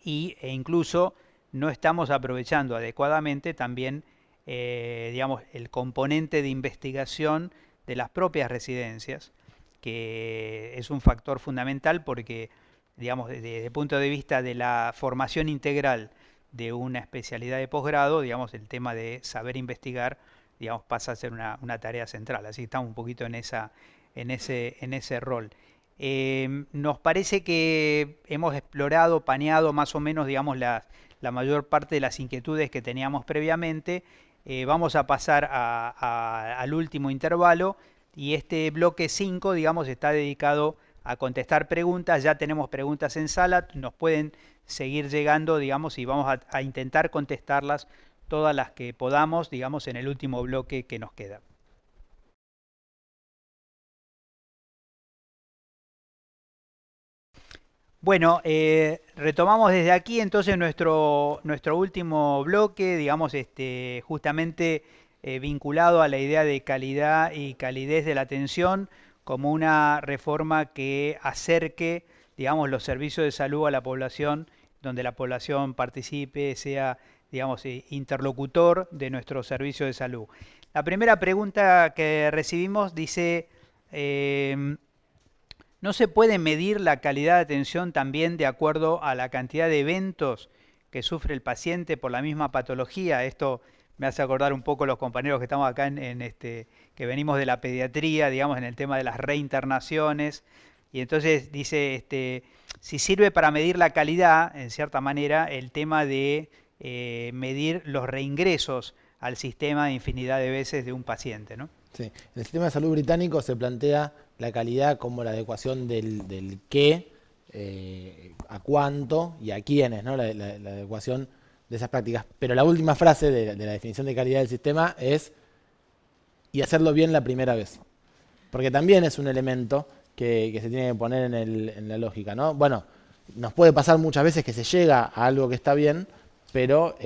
e incluso no estamos aprovechando adecuadamente también, digamos, el componente de investigación de las propias residencias, que es un factor fundamental porque, digamos, desde el punto de vista de la formación integral de una especialidad de posgrado, digamos, el tema de saber investigar, digamos, pasa a ser una tarea central. Así que estamos un poquito en ese rol. Nos parece que hemos explorado, paneado más o menos, digamos, la mayor parte de las inquietudes que teníamos previamente. Vamos a pasar al último intervalo y este bloque 5, digamos, está dedicado a contestar preguntas. Ya tenemos preguntas en sala, nos pueden seguir llegando, digamos, y vamos a intentar contestarlas todas las que podamos, digamos, en el último bloque que nos queda. Bueno, retomamos desde aquí entonces nuestro último bloque, digamos, justamente vinculado a la idea de calidad y calidez de la atención como una reforma que acerque, digamos, los servicios de salud a la población, donde la población participe, sea, digamos, interlocutor de nuestro servicio de salud. La primera pregunta que recibimos dice... ¿no se puede medir la calidad de atención también de acuerdo a la cantidad de eventos que sufre el paciente por la misma patología? Esto me hace acordar un poco los compañeros que estamos acá que venimos de la pediatría, digamos, en el tema de las reinternaciones. Y entonces dice, si sirve para medir la calidad, en cierta manera, el tema de medir los reingresos al sistema infinidad de veces de un paciente, ¿no? Sí. En el sistema de salud británico se plantea la calidad como la adecuación del qué, a cuánto y a quiénes, ¿no? La adecuación de esas prácticas. Pero la última frase de la definición de calidad del sistema es y hacerlo bien la primera vez. Porque también es un elemento que se tiene que poner en la lógica, ¿no? Bueno, nos puede pasar muchas veces que se llega a algo que está bien, pero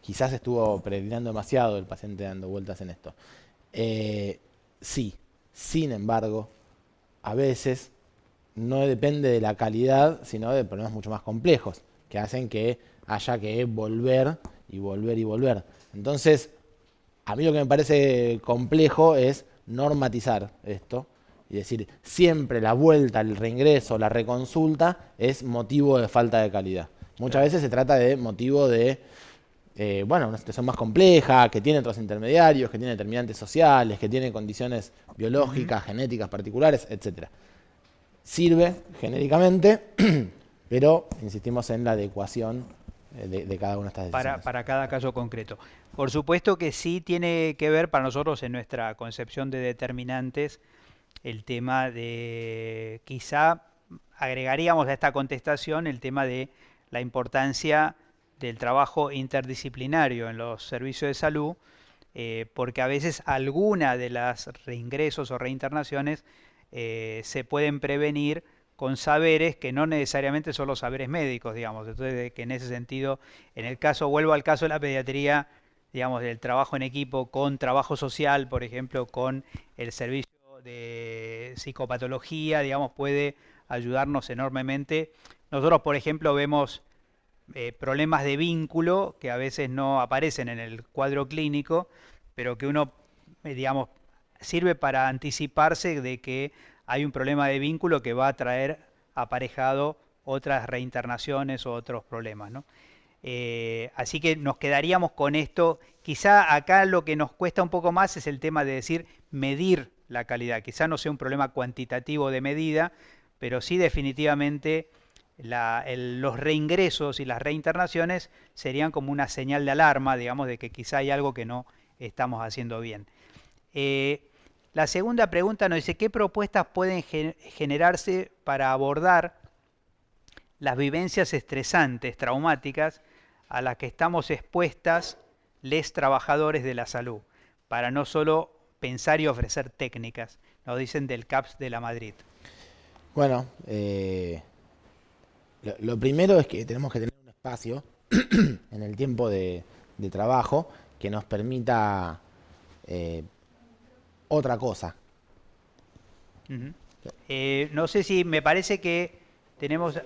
quizás estuvo peregrinando demasiado el paciente dando vueltas en esto. Sí, sin embargo, a veces no depende de la calidad, sino de problemas mucho más complejos, que hacen que haya que volver y volver y volver. Entonces, a mí lo que me parece complejo es normatizar esto y decir, siempre la vuelta, el reingreso, la reconsulta es motivo de falta de calidad. Muchas veces se trata de motivo de una situación más compleja, que tiene otros intermediarios, que tiene determinantes sociales, que tiene condiciones biológicas, genéticas particulares, etc. Sirve genéricamente, pero insistimos en la adecuación de cada una de estas decisiones. Para cada caso concreto. Por supuesto que sí tiene que ver para nosotros en nuestra concepción de determinantes el tema de, quizá agregaríamos a esta contestación el tema de la importancia del trabajo interdisciplinario en los servicios de salud, porque a veces alguna de las reingresos o reinternaciones se pueden prevenir con saberes que no necesariamente son los saberes médicos, digamos. Entonces, que en ese sentido, vuelvo al caso de la pediatría, digamos, del trabajo en equipo con trabajo social, por ejemplo, con el servicio de psicopatología, digamos, puede ayudarnos enormemente. Nosotros, por ejemplo, vemos problemas de vínculo que a veces no aparecen en el cuadro clínico, pero que uno, digamos, sirve para anticiparse de que hay un problema de vínculo que va a traer aparejado otras reinternaciones o otros problemas, ¿no? Así que nos quedaríamos con esto. Quizá acá lo que nos cuesta un poco más es el tema de decir medir la calidad. Quizá no sea un problema cuantitativo de medida, pero sí definitivamente los reingresos y las reinternaciones serían como una señal de alarma, digamos, de que quizá hay algo que no estamos haciendo bien. La segunda pregunta nos dice, ¿qué propuestas pueden generarse para abordar las vivencias estresantes, traumáticas, a las que estamos expuestas les trabajadores de la salud, para no solo pensar y ofrecer técnicas? Nos dicen del CAPS de la Madrid. Bueno, lo primero es que tenemos que tener un espacio en el tiempo de trabajo que nos permita otra cosa. No sé si me parece que tenemos...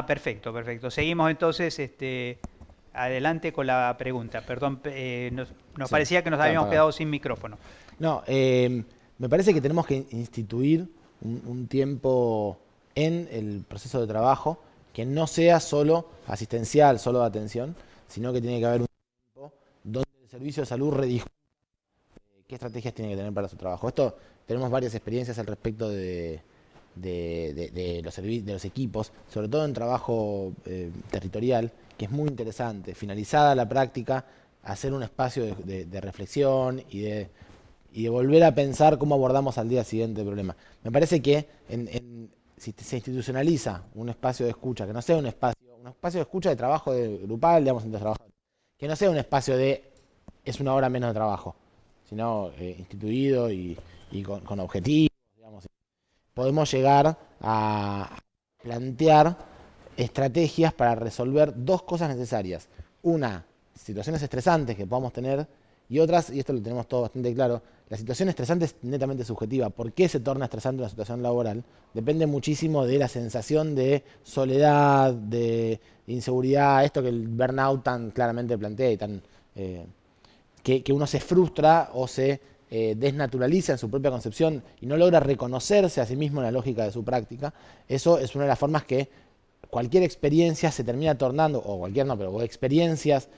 perfecto, perfecto. Seguimos entonces adelante con la pregunta. Perdón, nos parecía que nos habíamos quedado sin micrófono. No, me parece que tenemos que instituir un tiempo en el proceso de trabajo que no sea solo asistencial, solo de atención, sino que tiene que haber un tiempo donde el servicio de salud rediscute qué estrategias tiene que tener para su trabajo. Esto tenemos varias experiencias al respecto de los equipos, sobre todo en trabajo territorial, que es muy interesante. Finalizada la práctica, hacer un espacio de reflexión y y de volver a pensar cómo abordamos al día siguiente el problema. Me parece que si se institucionaliza un espacio de escucha, que no sea un espacio de escucha de trabajo grupal, digamos, entre trabajadores, que no sea un espacio es una hora menos de trabajo, sino instituido y con objetivos, digamos, podemos llegar a plantear estrategias para resolver dos cosas necesarias. Una, situaciones estresantes que podamos tener, y otras, y esto lo tenemos todo bastante claro, la situación estresante es netamente subjetiva. ¿Por qué se torna estresante una situación laboral? Depende muchísimo de la sensación de soledad, de inseguridad, esto que el burnout tan claramente plantea y tan que uno se frustra o se desnaturaliza en su propia concepción y no logra reconocerse a sí mismo en la lógica de su práctica. Eso es una de las formas que cualquier experiencia se termina tornando, o cualquier no, pero experiencias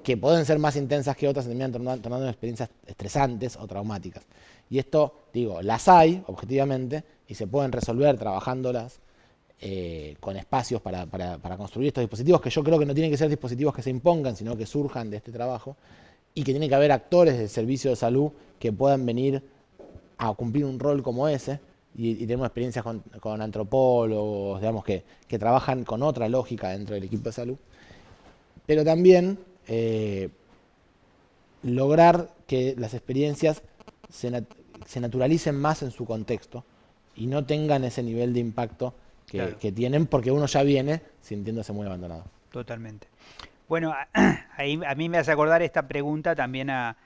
que pueden ser más intensas que otras se terminan tornando en experiencias estresantes o traumáticas. Y esto, digo, las hay objetivamente y se pueden resolver trabajándolas con espacios para construir estos dispositivos, que yo creo que no tienen que ser dispositivos que se impongan, sino que surjan de este trabajo, y que tiene que haber actores del servicio de salud que puedan venir a cumplir un rol como ese, y tenemos experiencias con antropólogos, digamos, que trabajan con otra lógica dentro del equipo de salud, pero también lograr que las experiencias se naturalicen más en su contexto y no tengan ese nivel de impacto Claro. que tienen, porque uno ya viene sintiéndose muy abandonado. Totalmente. Bueno, ahí a mí me hace acordar esta pregunta también a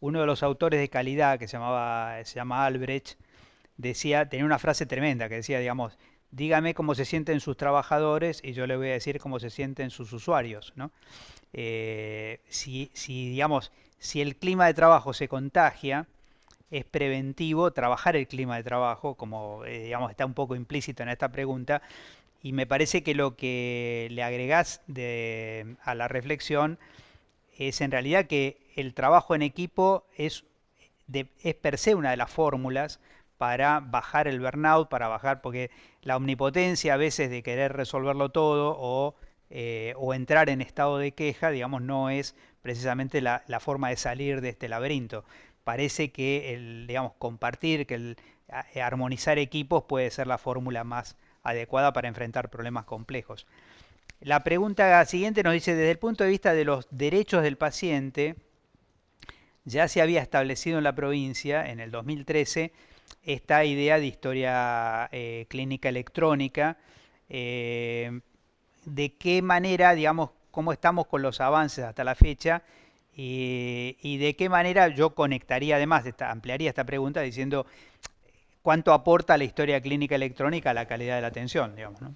uno de los autores de calidad que se llama Albrecht. Decía, tenía una frase tremenda que decía, digamos, dígame cómo se sienten sus trabajadores y yo le voy a decir cómo se sienten sus usuarios, ¿no? Digamos, si el clima de trabajo se contagia, es preventivo trabajar el clima de trabajo, como digamos está un poco implícito en esta pregunta, y me parece que lo que le agregás a la reflexión es en realidad que el trabajo en equipo es per se una de las fórmulas para bajar el burnout, para bajar, porque la omnipotencia a veces de querer resolverlo todo o entrar en estado de queja, digamos, no es precisamente la forma de salir de este laberinto. Parece que digamos, compartir, armonizar equipos puede ser la fórmula más adecuada para enfrentar problemas complejos. La pregunta siguiente nos dice, desde el punto de vista de los derechos del paciente, ya se había establecido en la provincia, en el 2013, esta idea de historia clínica electrónica. ¿De qué manera, digamos, cómo estamos con los avances hasta la fecha? Y de qué manera yo conectaría, además, ampliaría esta pregunta diciendo cuánto aporta la historia clínica electrónica a la calidad de la atención, digamos, ¿no?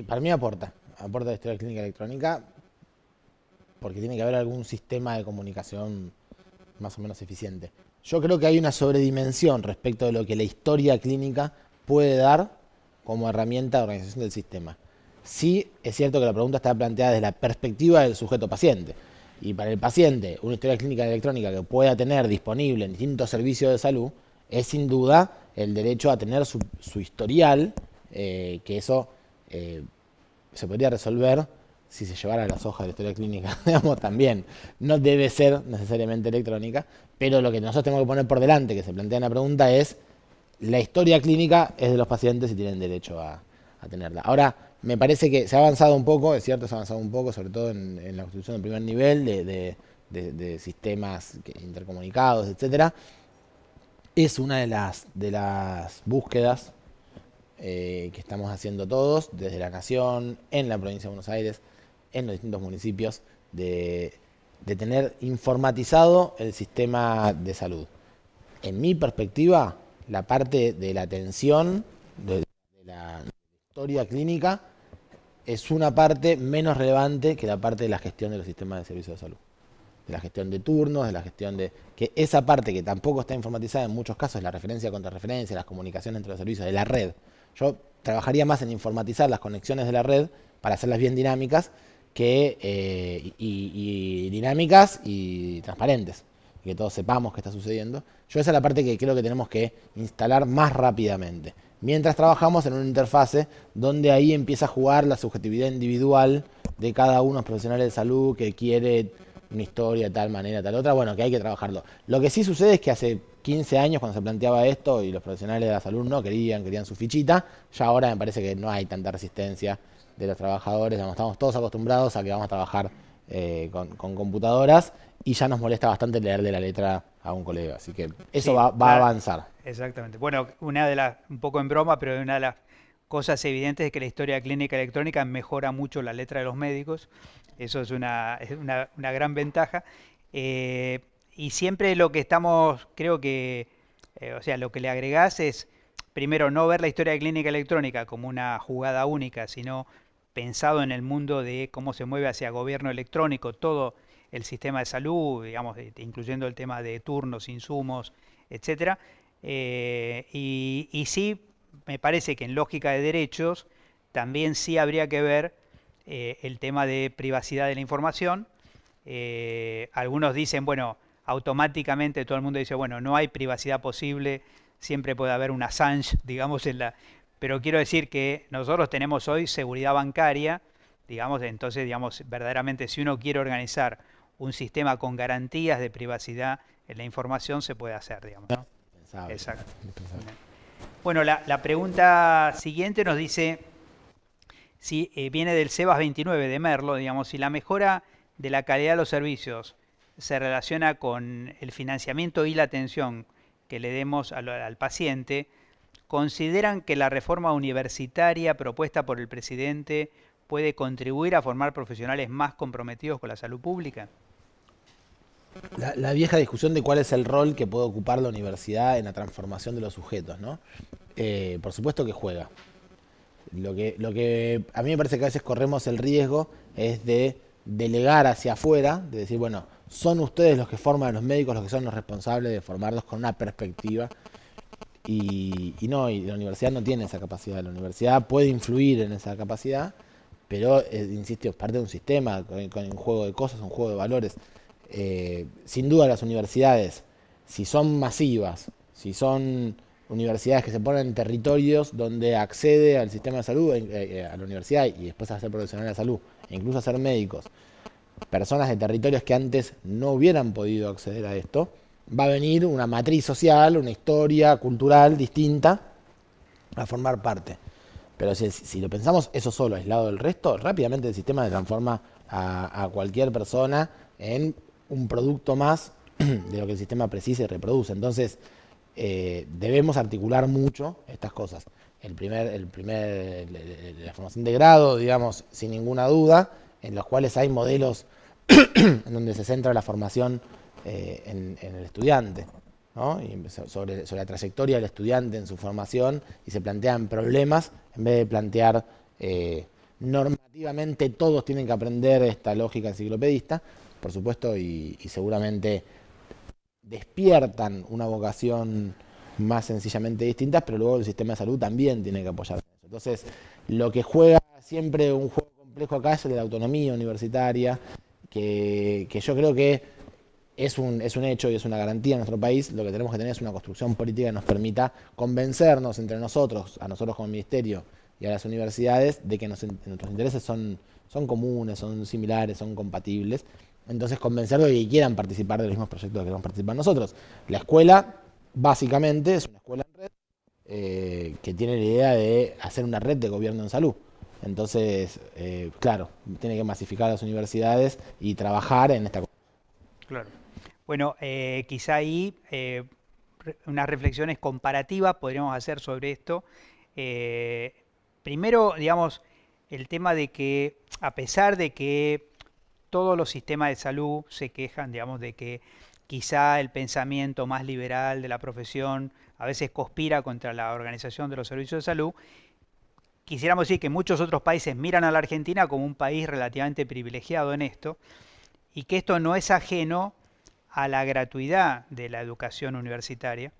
Para mí aporta la historia clínica electrónica, porque tiene que haber algún sistema de comunicación más o menos eficiente. Yo creo que hay una sobredimensión respecto de lo que la historia clínica puede dar como herramienta de organización del sistema. Sí, es cierto que la pregunta está planteada desde la perspectiva del sujeto paciente. Y para el paciente, una historia clínica electrónica que pueda tener disponible en distintos servicios de salud es sin duda el derecho a tener su historial, que eso se podría resolver si se llevara las hojas de la historia clínica, digamos, también. No debe ser necesariamente electrónica, pero lo que nosotros tenemos que poner por delante, que se plantea en la pregunta, es la historia clínica es de los pacientes y tienen derecho a tenerla. Ahora, me parece que se ha avanzado un poco, es cierto, se ha avanzado un poco, sobre todo en la construcción del primer nivel de sistemas intercomunicados, etcétera. Es una de las búsquedas que estamos haciendo todos, desde la Nación, en la provincia de Buenos Aires, en los distintos municipios, de tener informatizado el sistema de salud. En mi perspectiva, la parte de la atención, de la historia clínica, es una parte menos relevante que la parte de la gestión de los sistemas de servicios de salud. De la gestión de turnos, de la gestión de... que esa parte que tampoco está informatizada en muchos casos, la referencia contra referencia, las comunicaciones entre los servicios, de la red. Yo trabajaría más en informatizar las conexiones de la red para hacerlas bien dinámicas y dinámicas y transparentes, que todos sepamos qué está sucediendo. Yo esa es la parte que creo que tenemos que instalar más rápidamente. Mientras trabajamos en una interfase donde ahí empieza a jugar la subjetividad individual de cada uno de los profesionales de salud que quiere una historia de tal manera, tal otra, bueno, que hay que trabajarlo. Lo que sí sucede es que hace 15 años cuando se planteaba esto y los profesionales de la salud no querían su fichita, ya ahora me parece que no hay tanta resistencia de los trabajadores, digamos, estamos todos acostumbrados a que vamos a trabajar con computadoras y ya nos molesta bastante leerle la letra a un colega, así que eso Sí, va a claro, avanzar. exactamente. Bueno, una de las, un poco en broma, pero una de las cosas evidentes es que la historia clínica electrónica mejora mucho la letra de los médicos. Eso es una gran ventaja. Eh, y siempre lo que estamos, creo que, o sea, lo que le agregás es, primero, no ver la historia clínica electrónica como una jugada única, sino pensado en el mundo de cómo se mueve hacia gobierno electrónico, todo el sistema de salud, digamos, incluyendo el tema de turnos, insumos, etcétera. Y sí, me parece que en lógica de derechos también sí habría que ver el tema de privacidad de la información. Algunos dicen, bueno, automáticamente todo el mundo dice, bueno, no hay privacidad posible, siempre puede haber un Assange, digamos, pero quiero decir que nosotros tenemos hoy seguridad bancaria, digamos, entonces, digamos, verdaderamente si uno quiere organizar un sistema con garantías de privacidad en la información, se puede hacer, digamos, ¿no? Indispensable, Exacto. indispensable. Bueno, la pregunta siguiente nos dice, si viene del Sebas 29 de Merlo, digamos, si la mejora de la calidad de los servicios se relaciona con el financiamiento y la atención que le demos al paciente, ¿consideran que la reforma universitaria propuesta por el presidente puede contribuir a formar profesionales más comprometidos con la salud pública? La vieja discusión de cuál es el rol que puede ocupar la universidad en la transformación de los sujetos, ¿no? Por supuesto que juega. Lo que a mí me parece que a veces corremos el riesgo es de delegar hacia afuera, de decir, bueno, son ustedes los que forman a los médicos, los que son los responsables de formarlos con una perspectiva. Y no, y la universidad no tiene esa capacidad. La universidad puede influir en esa capacidad, pero, insisto, es parte de un sistema, con un juego de cosas, un juego de valores. Sin duda las universidades, si son masivas, si son universidades que se ponen en territorios donde accede al sistema de salud, a la universidad y después a ser profesional de la salud, e incluso a ser médicos, personas de territorios que antes no hubieran podido acceder a esto, va a venir una matriz social, una historia cultural distinta a formar parte. Pero si lo pensamos eso solo, aislado del resto, rápidamente el sistema se transforma a cualquier persona en un producto más de lo que el sistema precisa y reproduce. Entonces, debemos articular mucho estas cosas. La formación de grado, digamos, sin ninguna duda, en los cuales hay modelos en donde se centra la formación en el estudiante, ¿no? Y sobre la trayectoria del estudiante en su formación y se plantean problemas en vez de plantear normativamente todos tienen que aprender esta lógica enciclopedista, por supuesto, y seguramente despiertan una vocación más sencillamente distinta, pero luego el sistema de salud también tiene que apoyar eso. Entonces, lo que juega siempre un juego complejo acá es el de la autonomía universitaria, que yo creo que es un hecho y es una garantía en nuestro país. Lo que tenemos que tener es una construcción política que nos permita convencernos entre nosotros, a nosotros como ministerio y a las universidades, de que nuestros intereses son comunes, son similares, son compatibles. Entonces convencerlos de que quieran participar de los mismos proyectos que queremos participar nosotros. La escuela, básicamente, es una escuela en red que tiene la idea de hacer una red de gobierno en salud. Entonces, claro, tiene que masificar las universidades y trabajar en esta. Claro. Bueno, quizá ahí unas reflexiones comparativas podríamos hacer sobre esto. Eh, Primero, digamos, el tema de que a pesar de que todos los sistemas de salud se quejan, digamos, de que quizá el pensamiento más liberal de la profesión a veces conspira contra la organización de los servicios de salud, quisiéramos decir que muchos otros países miran a la Argentina como un país relativamente privilegiado en esto y que esto no es ajeno a la gratuidad de la educación universitaria,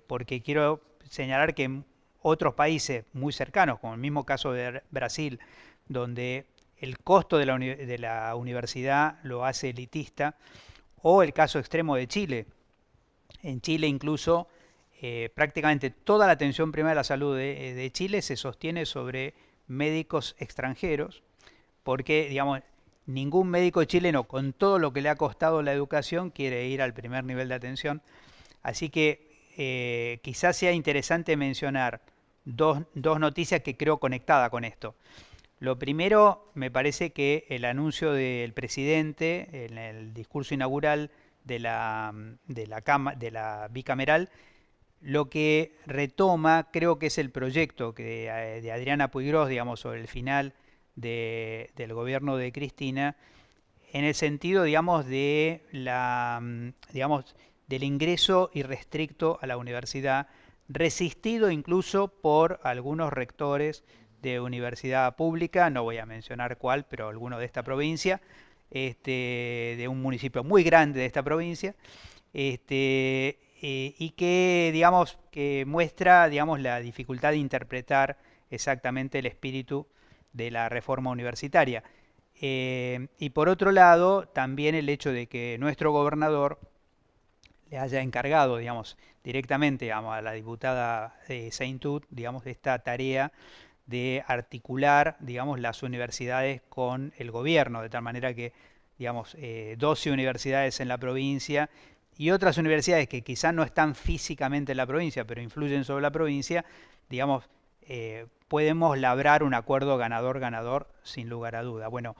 porque quiero señalar que en otros países muy cercanos, como el mismo caso de Brasil, donde el costo de la universidad lo hace elitista, o el caso extremo de Chile. En Chile incluso prácticamente toda la atención primaria de la salud de Chile se sostiene sobre médicos extranjeros, porque digamos, ningún médico chileno, con todo lo que le ha costado la educación, quiere ir al primer nivel de atención. Así que quizás sea interesante mencionar dos noticias que creo conectada con esto. Lo primero, me parece que el anuncio del presidente en el discurso inaugural de la bicameral, lo que retoma, creo que es el proyecto de Adriana Puigros, digamos, sobre el final del gobierno de Cristina, en el sentido, digamos, digamos, del ingreso irrestricto a la universidad, resistido incluso por algunos rectores de universidad pública, no voy a mencionar cuál, pero alguno de esta provincia, de un municipio muy grande de esta provincia, y que, digamos, que muestra, digamos, la dificultad de interpretar exactamente el espíritu de la reforma universitaria. Y por otro lado, también el hecho de que nuestro gobernador le haya encargado, digamos, directamente, digamos, a la diputada Saintud, digamos, esta tarea de articular, digamos, las universidades con el gobierno, de tal manera que, digamos, 12 universidades en la provincia y otras universidades que quizás no están físicamente en la provincia, pero influyen sobre la provincia, digamos, podemos labrar un acuerdo ganador-ganador sin lugar a duda. Bueno,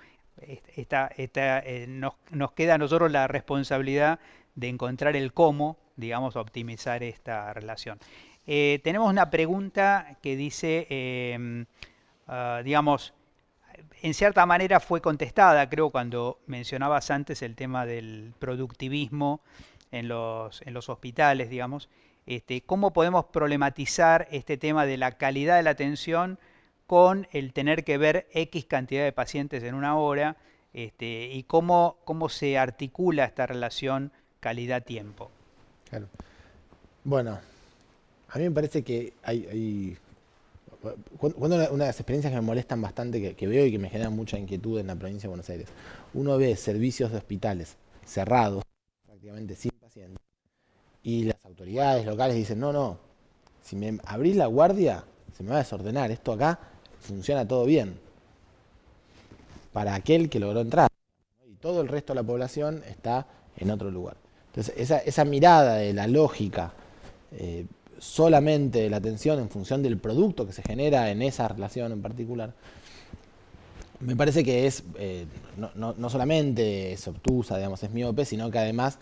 nos queda a nosotros la responsabilidad de encontrar el cómo, digamos, optimizar esta relación. Tenemos una pregunta que dice, digamos, en cierta manera fue contestada, creo, cuando mencionabas antes el tema del productivismo en los hospitales, digamos. ¿Cómo podemos problematizar este tema de la calidad de la atención con el tener que ver X cantidad de pacientes en una hora, y cómo se articula esta relación calidad-tiempo? Claro. Bueno, a mí me parece que cuando una de las experiencias que me molestan bastante, que veo y que me generan mucha inquietud en la provincia de Buenos Aires, uno ve servicios de hospitales cerrados, prácticamente sin pacientes, y las autoridades locales dicen, no, si me abrís la guardia, se me va a desordenar, esto acá funciona todo bien, para aquel que logró entrar, ¿no? Y todo el resto de la población está en otro lugar. Entonces, esa mirada de la lógica, solamente de la atención en función del producto que se genera en esa relación en particular, me parece que es no solamente es obtusa, digamos, es miope, sino que además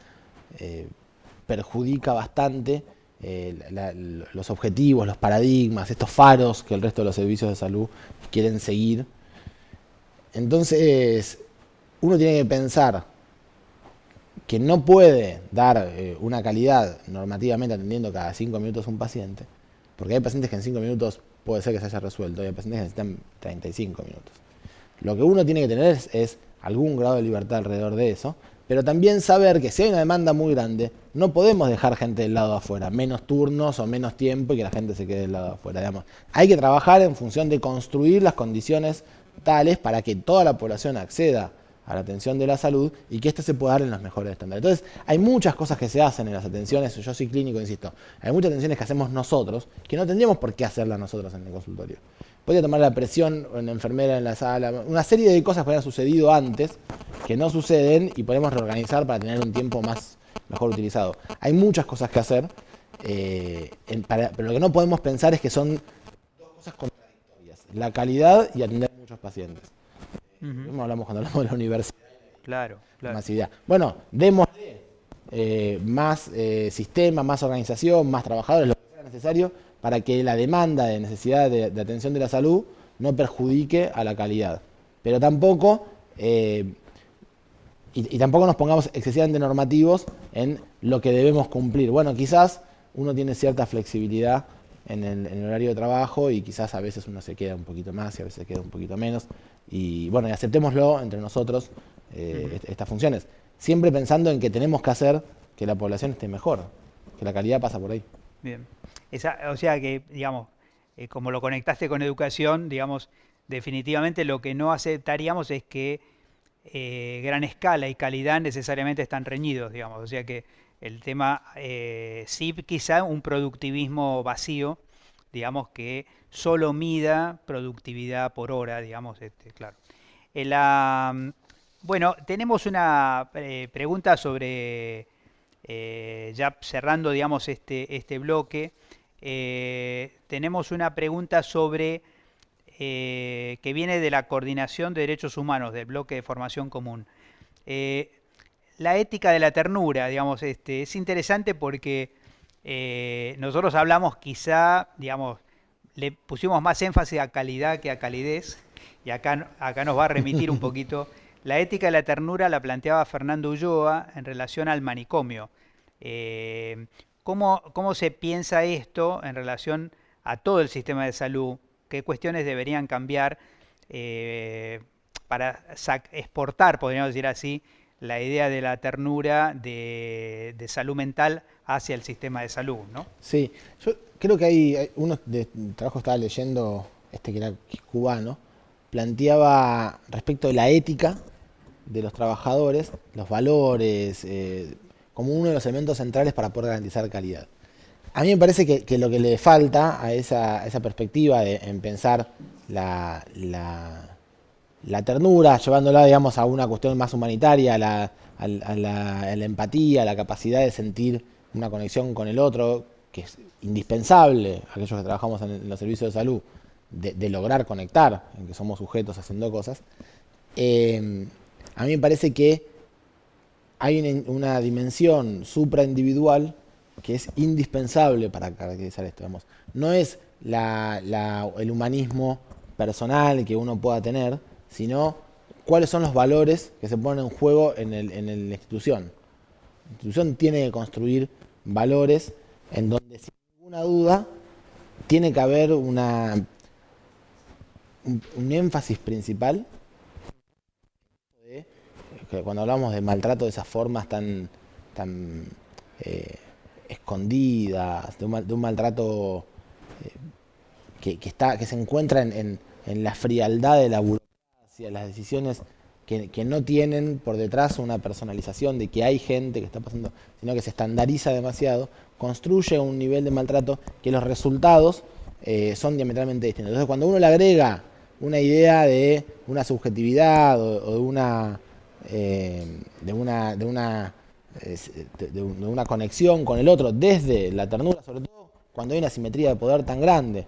perjudica bastante los objetivos, los paradigmas, estos faros que el resto de los servicios de salud quieren seguir. Entonces, uno tiene que pensar que no puede dar una calidad normativamente atendiendo cada 5 minutos a un paciente, porque hay pacientes que en 5 minutos puede ser que se haya resuelto, y hay pacientes que necesitan 35 minutos. Lo que uno tiene que tener es algún grado de libertad alrededor de eso, pero también saber que si hay una demanda muy grande, no podemos dejar gente del lado de afuera, menos turnos o menos tiempo y que la gente se quede del lado de afuera. Digamos. Hay que trabajar en función de construir las condiciones tales para que toda la población acceda a la atención de la salud y que ésta se pueda dar en los mejores estándares. Entonces, hay muchas cosas que se hacen en las atenciones, yo soy clínico, insisto, hay muchas atenciones que hacemos nosotros que no tendríamos por qué hacerlas nosotros en el consultorio. Podría tomar la presión en la enfermera en la sala, una serie de cosas que habían sucedido antes que no suceden y podemos reorganizar para tener un tiempo mejor utilizado. Hay muchas cosas que hacer, pero lo que no podemos pensar es que son dos cosas contradictorias, la calidad y atender a muchos pacientes. Hablamos cuando hablamos de la universidad. Claro. Masividad. Bueno, demos más sistema, más organización, más trabajadores, lo que sea necesario para que la demanda de necesidad de atención de la salud no perjudique a la calidad. Pero tampoco, y tampoco nos pongamos excesivamente normativos en lo que debemos cumplir. Bueno, quizás uno tiene cierta flexibilidad en el horario de trabajo y quizás a veces uno se queda un poquito más y a veces se queda un poquito menos. Y bueno, y aceptémoslo entre nosotros estas funciones. Siempre pensando en que tenemos que hacer que la población esté mejor, que la calidad pasa por ahí. Bien. O sea que, digamos, como lo conectaste con educación, digamos, definitivamente lo que no aceptaríamos es que gran escala y calidad necesariamente están reñidos, digamos. O sea que el tema, sí, quizá un productivismo vacío, digamos, que solo mida productividad por hora, digamos, claro. Bueno, tenemos una pregunta sobre, ya cerrando, digamos, este bloque, tenemos una pregunta sobre, que viene de la Coordinación de Derechos Humanos del Bloque de Formación Común. Eh, la ética de la ternura, digamos, es interesante porque nosotros hablamos quizá, digamos, le pusimos más énfasis a calidad que a calidez, y acá nos va a remitir un poquito. La ética de la ternura la planteaba Fernando Ulloa en relación al manicomio. Eh, ¿Cómo se piensa esto en relación a todo el sistema de salud? ¿Qué cuestiones deberían cambiar eh, para exportar, podríamos decir así, la idea de la ternura de salud mental hacia el sistema de salud, ¿no? Sí, yo creo que hay unos de trabajo estaba leyendo, que era cubano, planteaba respecto de la ética de los trabajadores, los valores, como uno de los elementos centrales para poder garantizar calidad. A mí me parece que lo que le falta a esa perspectiva en pensar la ternura, llevándola, digamos, a una cuestión más humanitaria, a la empatía, a la capacidad de sentir una conexión con el otro, que es indispensable, aquellos que trabajamos en los servicios de salud, de lograr conectar, en que somos sujetos haciendo cosas. A mí me parece que hay una dimensión supraindividual que es indispensable para caracterizar esto. Digamos. No es el humanismo personal que uno pueda tener, sino cuáles son los valores que se ponen en juego en la institución. La institución tiene que construir valores en donde, sin ninguna duda, tiene que haber un énfasis principal de, que cuando hablamos de maltrato de esas formas tan eh, escondidas, de un maltrato que se encuentra en la frialdad de la burocracia, las decisiones que no tienen por detrás una personalización de que hay gente que está pasando, sino que se estandariza demasiado, construye un nivel de maltrato que los resultados son diametralmente distintos. Entonces, cuando uno le agrega una idea de una subjetividad o de una conexión con el otro desde la ternura, sobre todo cuando hay una simetría de poder tan grande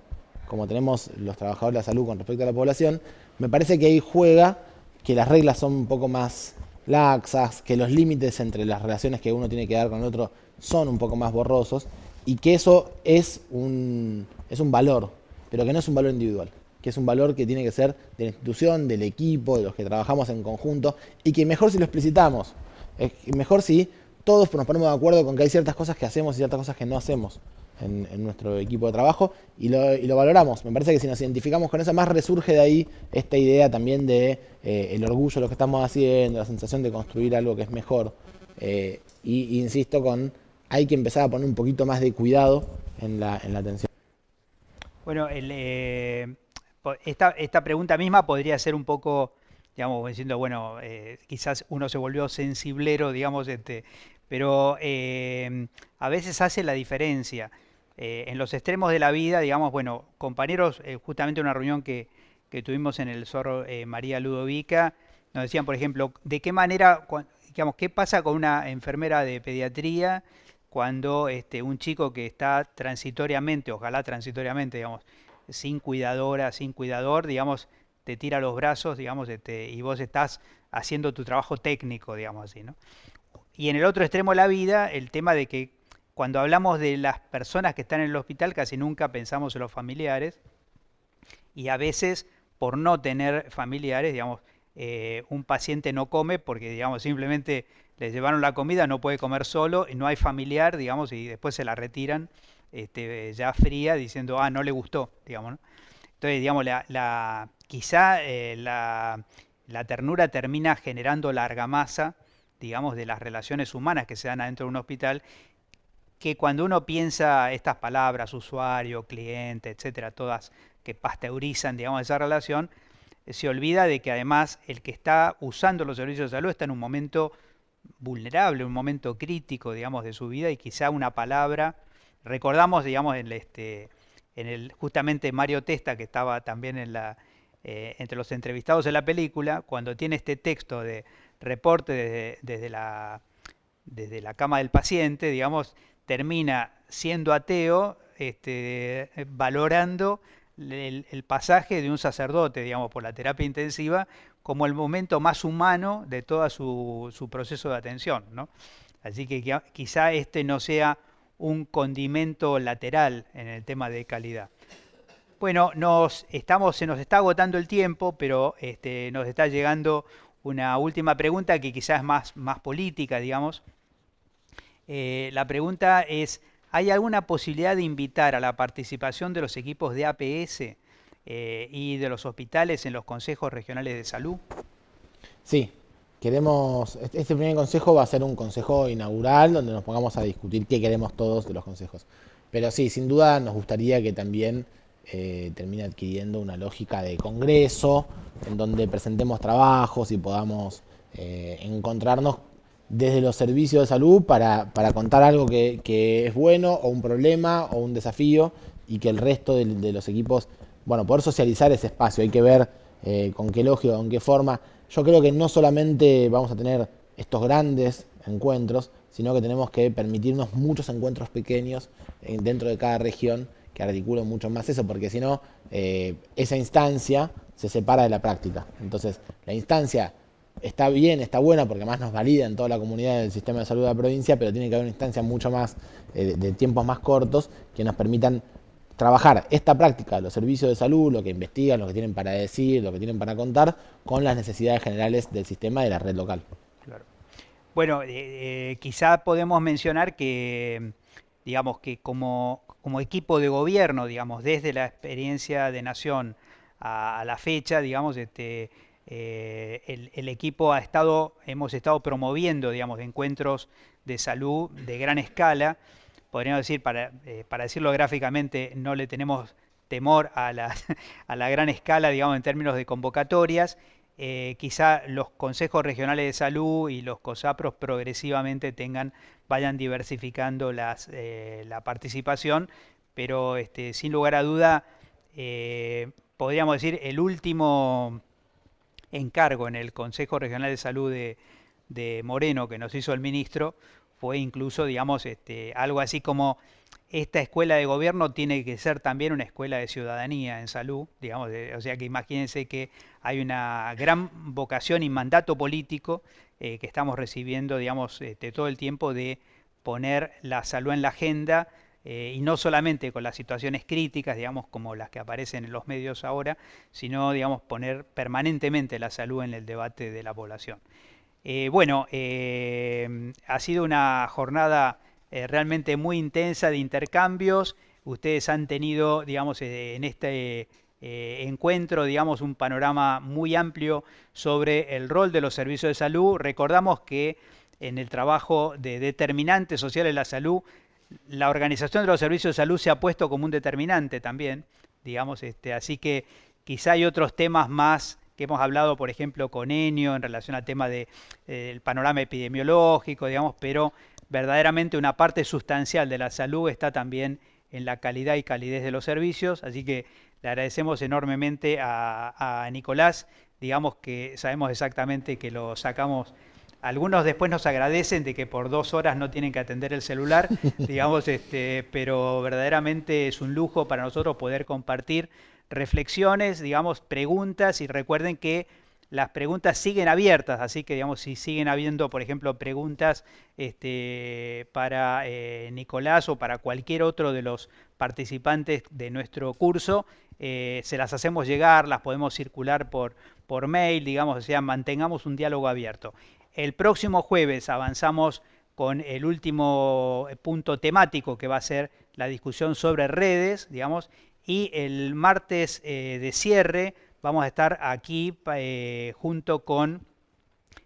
como tenemos los trabajadores de la salud con respecto a la población, me parece que ahí juega que las reglas son un poco más laxas, que los límites entre las relaciones que uno tiene que dar con el otro son un poco más borrosos, y que eso es un valor, pero que no es un valor individual, que es un valor que tiene que ser de la institución, del equipo, de los que trabajamos en conjunto, y que mejor si lo explicitamos, mejor si todos nos ponemos de acuerdo con que hay ciertas cosas que hacemos y ciertas cosas que no hacemos en nuestro equipo de trabajo y lo valoramos. Me parece que si nos identificamos con eso, más resurge de ahí esta idea también de el orgullo de lo que estamos haciendo, la sensación de construir algo que es mejor. Y insisto hay que empezar a poner un poquito más de cuidado en la atención. Bueno, esta pregunta misma podría ser un poco, digamos, diciendo, bueno, quizás uno se volvió sensiblero, digamos, pero a veces hace la diferencia. En los extremos de la vida, digamos, bueno, compañeros, justamente en una reunión que tuvimos en el Zorro María Ludovica, nos decían, por ejemplo, de qué manera, digamos, qué pasa con una enfermera de pediatría cuando un chico que está transitoriamente, ojalá transitoriamente, digamos, sin cuidadora, sin cuidador, digamos, te tira los brazos, digamos, y vos estás haciendo tu trabajo técnico, digamos así, ¿no? Y en el otro extremo de la vida, el tema de que cuando hablamos de las personas que están en el hospital, casi nunca pensamos en los familiares, y a veces, por no tener familiares, digamos, un paciente no come porque, digamos, simplemente le llevaron la comida, no puede comer solo, y no hay familiar, digamos, y después se la retiran ya fría, diciendo, no le gustó, digamos, ¿no? Entonces, digamos, quizá la ternura termina generando la argamasa, digamos, de las relaciones humanas que se dan adentro de un hospital, que cuando uno piensa estas palabras, usuario, cliente, etcétera, todas que pasteurizan, digamos, esa relación, se olvida de que además el que está usando los servicios de salud está en un momento vulnerable, un momento crítico, digamos, de su vida, y quizá una palabra, recordamos, digamos, justamente Mario Testa, que estaba también entre los entrevistados en la película, cuando tiene este texto reporte desde la cama del paciente, digamos, termina siendo ateo, valorando el pasaje de un sacerdote, digamos, por la terapia intensiva como el momento más humano de todo su proceso de atención, ¿no? Así que quizá este no sea un condimento lateral en el tema de calidad. Bueno, se nos está agotando el tiempo, pero nos está llegando una última pregunta que quizás es más política, digamos. La pregunta es, ¿hay alguna posibilidad de invitar a la participación de los equipos de APS y de los hospitales en los consejos regionales de salud? Sí, este primer consejo va a ser un consejo inaugural donde nos pongamos a discutir qué queremos todos de los consejos. Pero sí, sin duda nos gustaría que también termine adquiriendo una lógica de congreso, en donde presentemos trabajos y podamos encontrarnos desde los servicios de salud para contar algo que es bueno, o un problema, o un desafío, y que el resto de los equipos, bueno, poder socializar ese espacio. Hay que ver con qué lógica, con qué forma. Yo creo que no solamente vamos a tener estos grandes encuentros, sino que tenemos que permitirnos muchos encuentros pequeños dentro de cada región que articulen mucho más eso, porque si no, esa instancia se separa de la práctica. Entonces, la instancia está bien, está buena, porque además nos valida en toda la comunidad del sistema de salud de la provincia, pero tiene que haber una instancia mucho más, de tiempos más cortos, que nos permitan trabajar esta práctica de los servicios de salud, lo que investigan, lo que tienen para decir, lo que tienen para contar, con las necesidades generales del sistema y de la red local. Claro. Bueno, quizá podemos mencionar que, digamos, que como equipo de gobierno, digamos, desde la experiencia de Nación a la fecha, digamos, el equipo hemos estado promoviendo, digamos, encuentros de salud de gran escala. Podríamos decir, para decirlo gráficamente, no le tenemos temor a a la gran escala, digamos, en términos de convocatorias. Quizá los consejos regionales de salud y los COSAPROS progresivamente vayan diversificando la participación, pero sin lugar a duda, podríamos decir, el último encargo en el Consejo Regional de Salud de Moreno que nos hizo el ministro fue incluso, digamos, algo así como: esta escuela de gobierno tiene que ser también una escuela de ciudadanía en salud, digamos, o sea que imagínense que hay una gran vocación y mandato político que estamos recibiendo, digamos, todo el tiempo, de poner la salud en la agenda, y no solamente con las situaciones críticas, digamos, como las que aparecen en los medios ahora, sino, digamos, poner permanentemente la salud en el debate de la población. Bueno, ha sido una jornada realmente muy intensa de intercambios. Ustedes han tenido, digamos, en este encuentro, digamos, un panorama muy amplio sobre el rol de los servicios de salud. Recordamos que en el trabajo de determinantes sociales de la salud, la organización de los servicios de salud se ha puesto como un determinante también, digamos, así que quizá hay otros temas más que hemos hablado, por ejemplo, con Enio, en relación al tema del panorama epidemiológico, digamos, pero verdaderamente una parte sustancial de la salud está también en la calidad y calidez de los servicios, así que le agradecemos enormemente a Nicolás, digamos que sabemos exactamente que lo sacamos. Algunos después nos agradecen de que por 2 horas no tienen que atender el celular, digamos, pero verdaderamente es un lujo para nosotros poder compartir reflexiones, digamos, preguntas, y recuerden que las preguntas siguen abiertas, así que, digamos, si siguen habiendo, por ejemplo, preguntas para Nicolás o para cualquier otro de los participantes de nuestro curso, se las hacemos llegar, las podemos circular por mail, digamos, o sea, mantengamos un diálogo abierto. El próximo jueves avanzamos con el último punto temático, que va a ser la discusión sobre redes, digamos, y el martes de cierre vamos a estar aquí junto con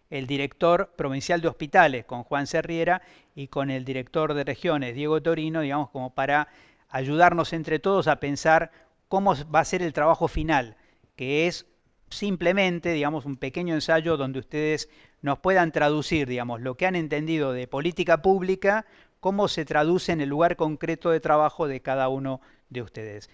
el director provincial de hospitales, con Juan Serriera, y con el director de regiones, Diego Torino, digamos, como para ayudarnos entre todos a pensar cómo va a ser el trabajo final, que es simplemente, digamos, un pequeño ensayo donde ustedes nos puedan traducir, digamos, lo que han entendido de política pública, cómo se traduce en el lugar concreto de trabajo de cada uno de ustedes.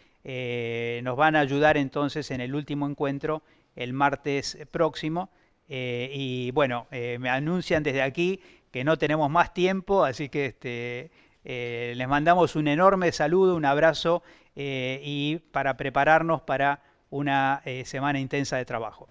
Nos van a ayudar entonces en el último encuentro, el martes próximo. Y bueno, me anuncian desde aquí que no tenemos más tiempo, así que les mandamos un enorme saludo, un abrazo y para prepararnos para una semana intensa de trabajo.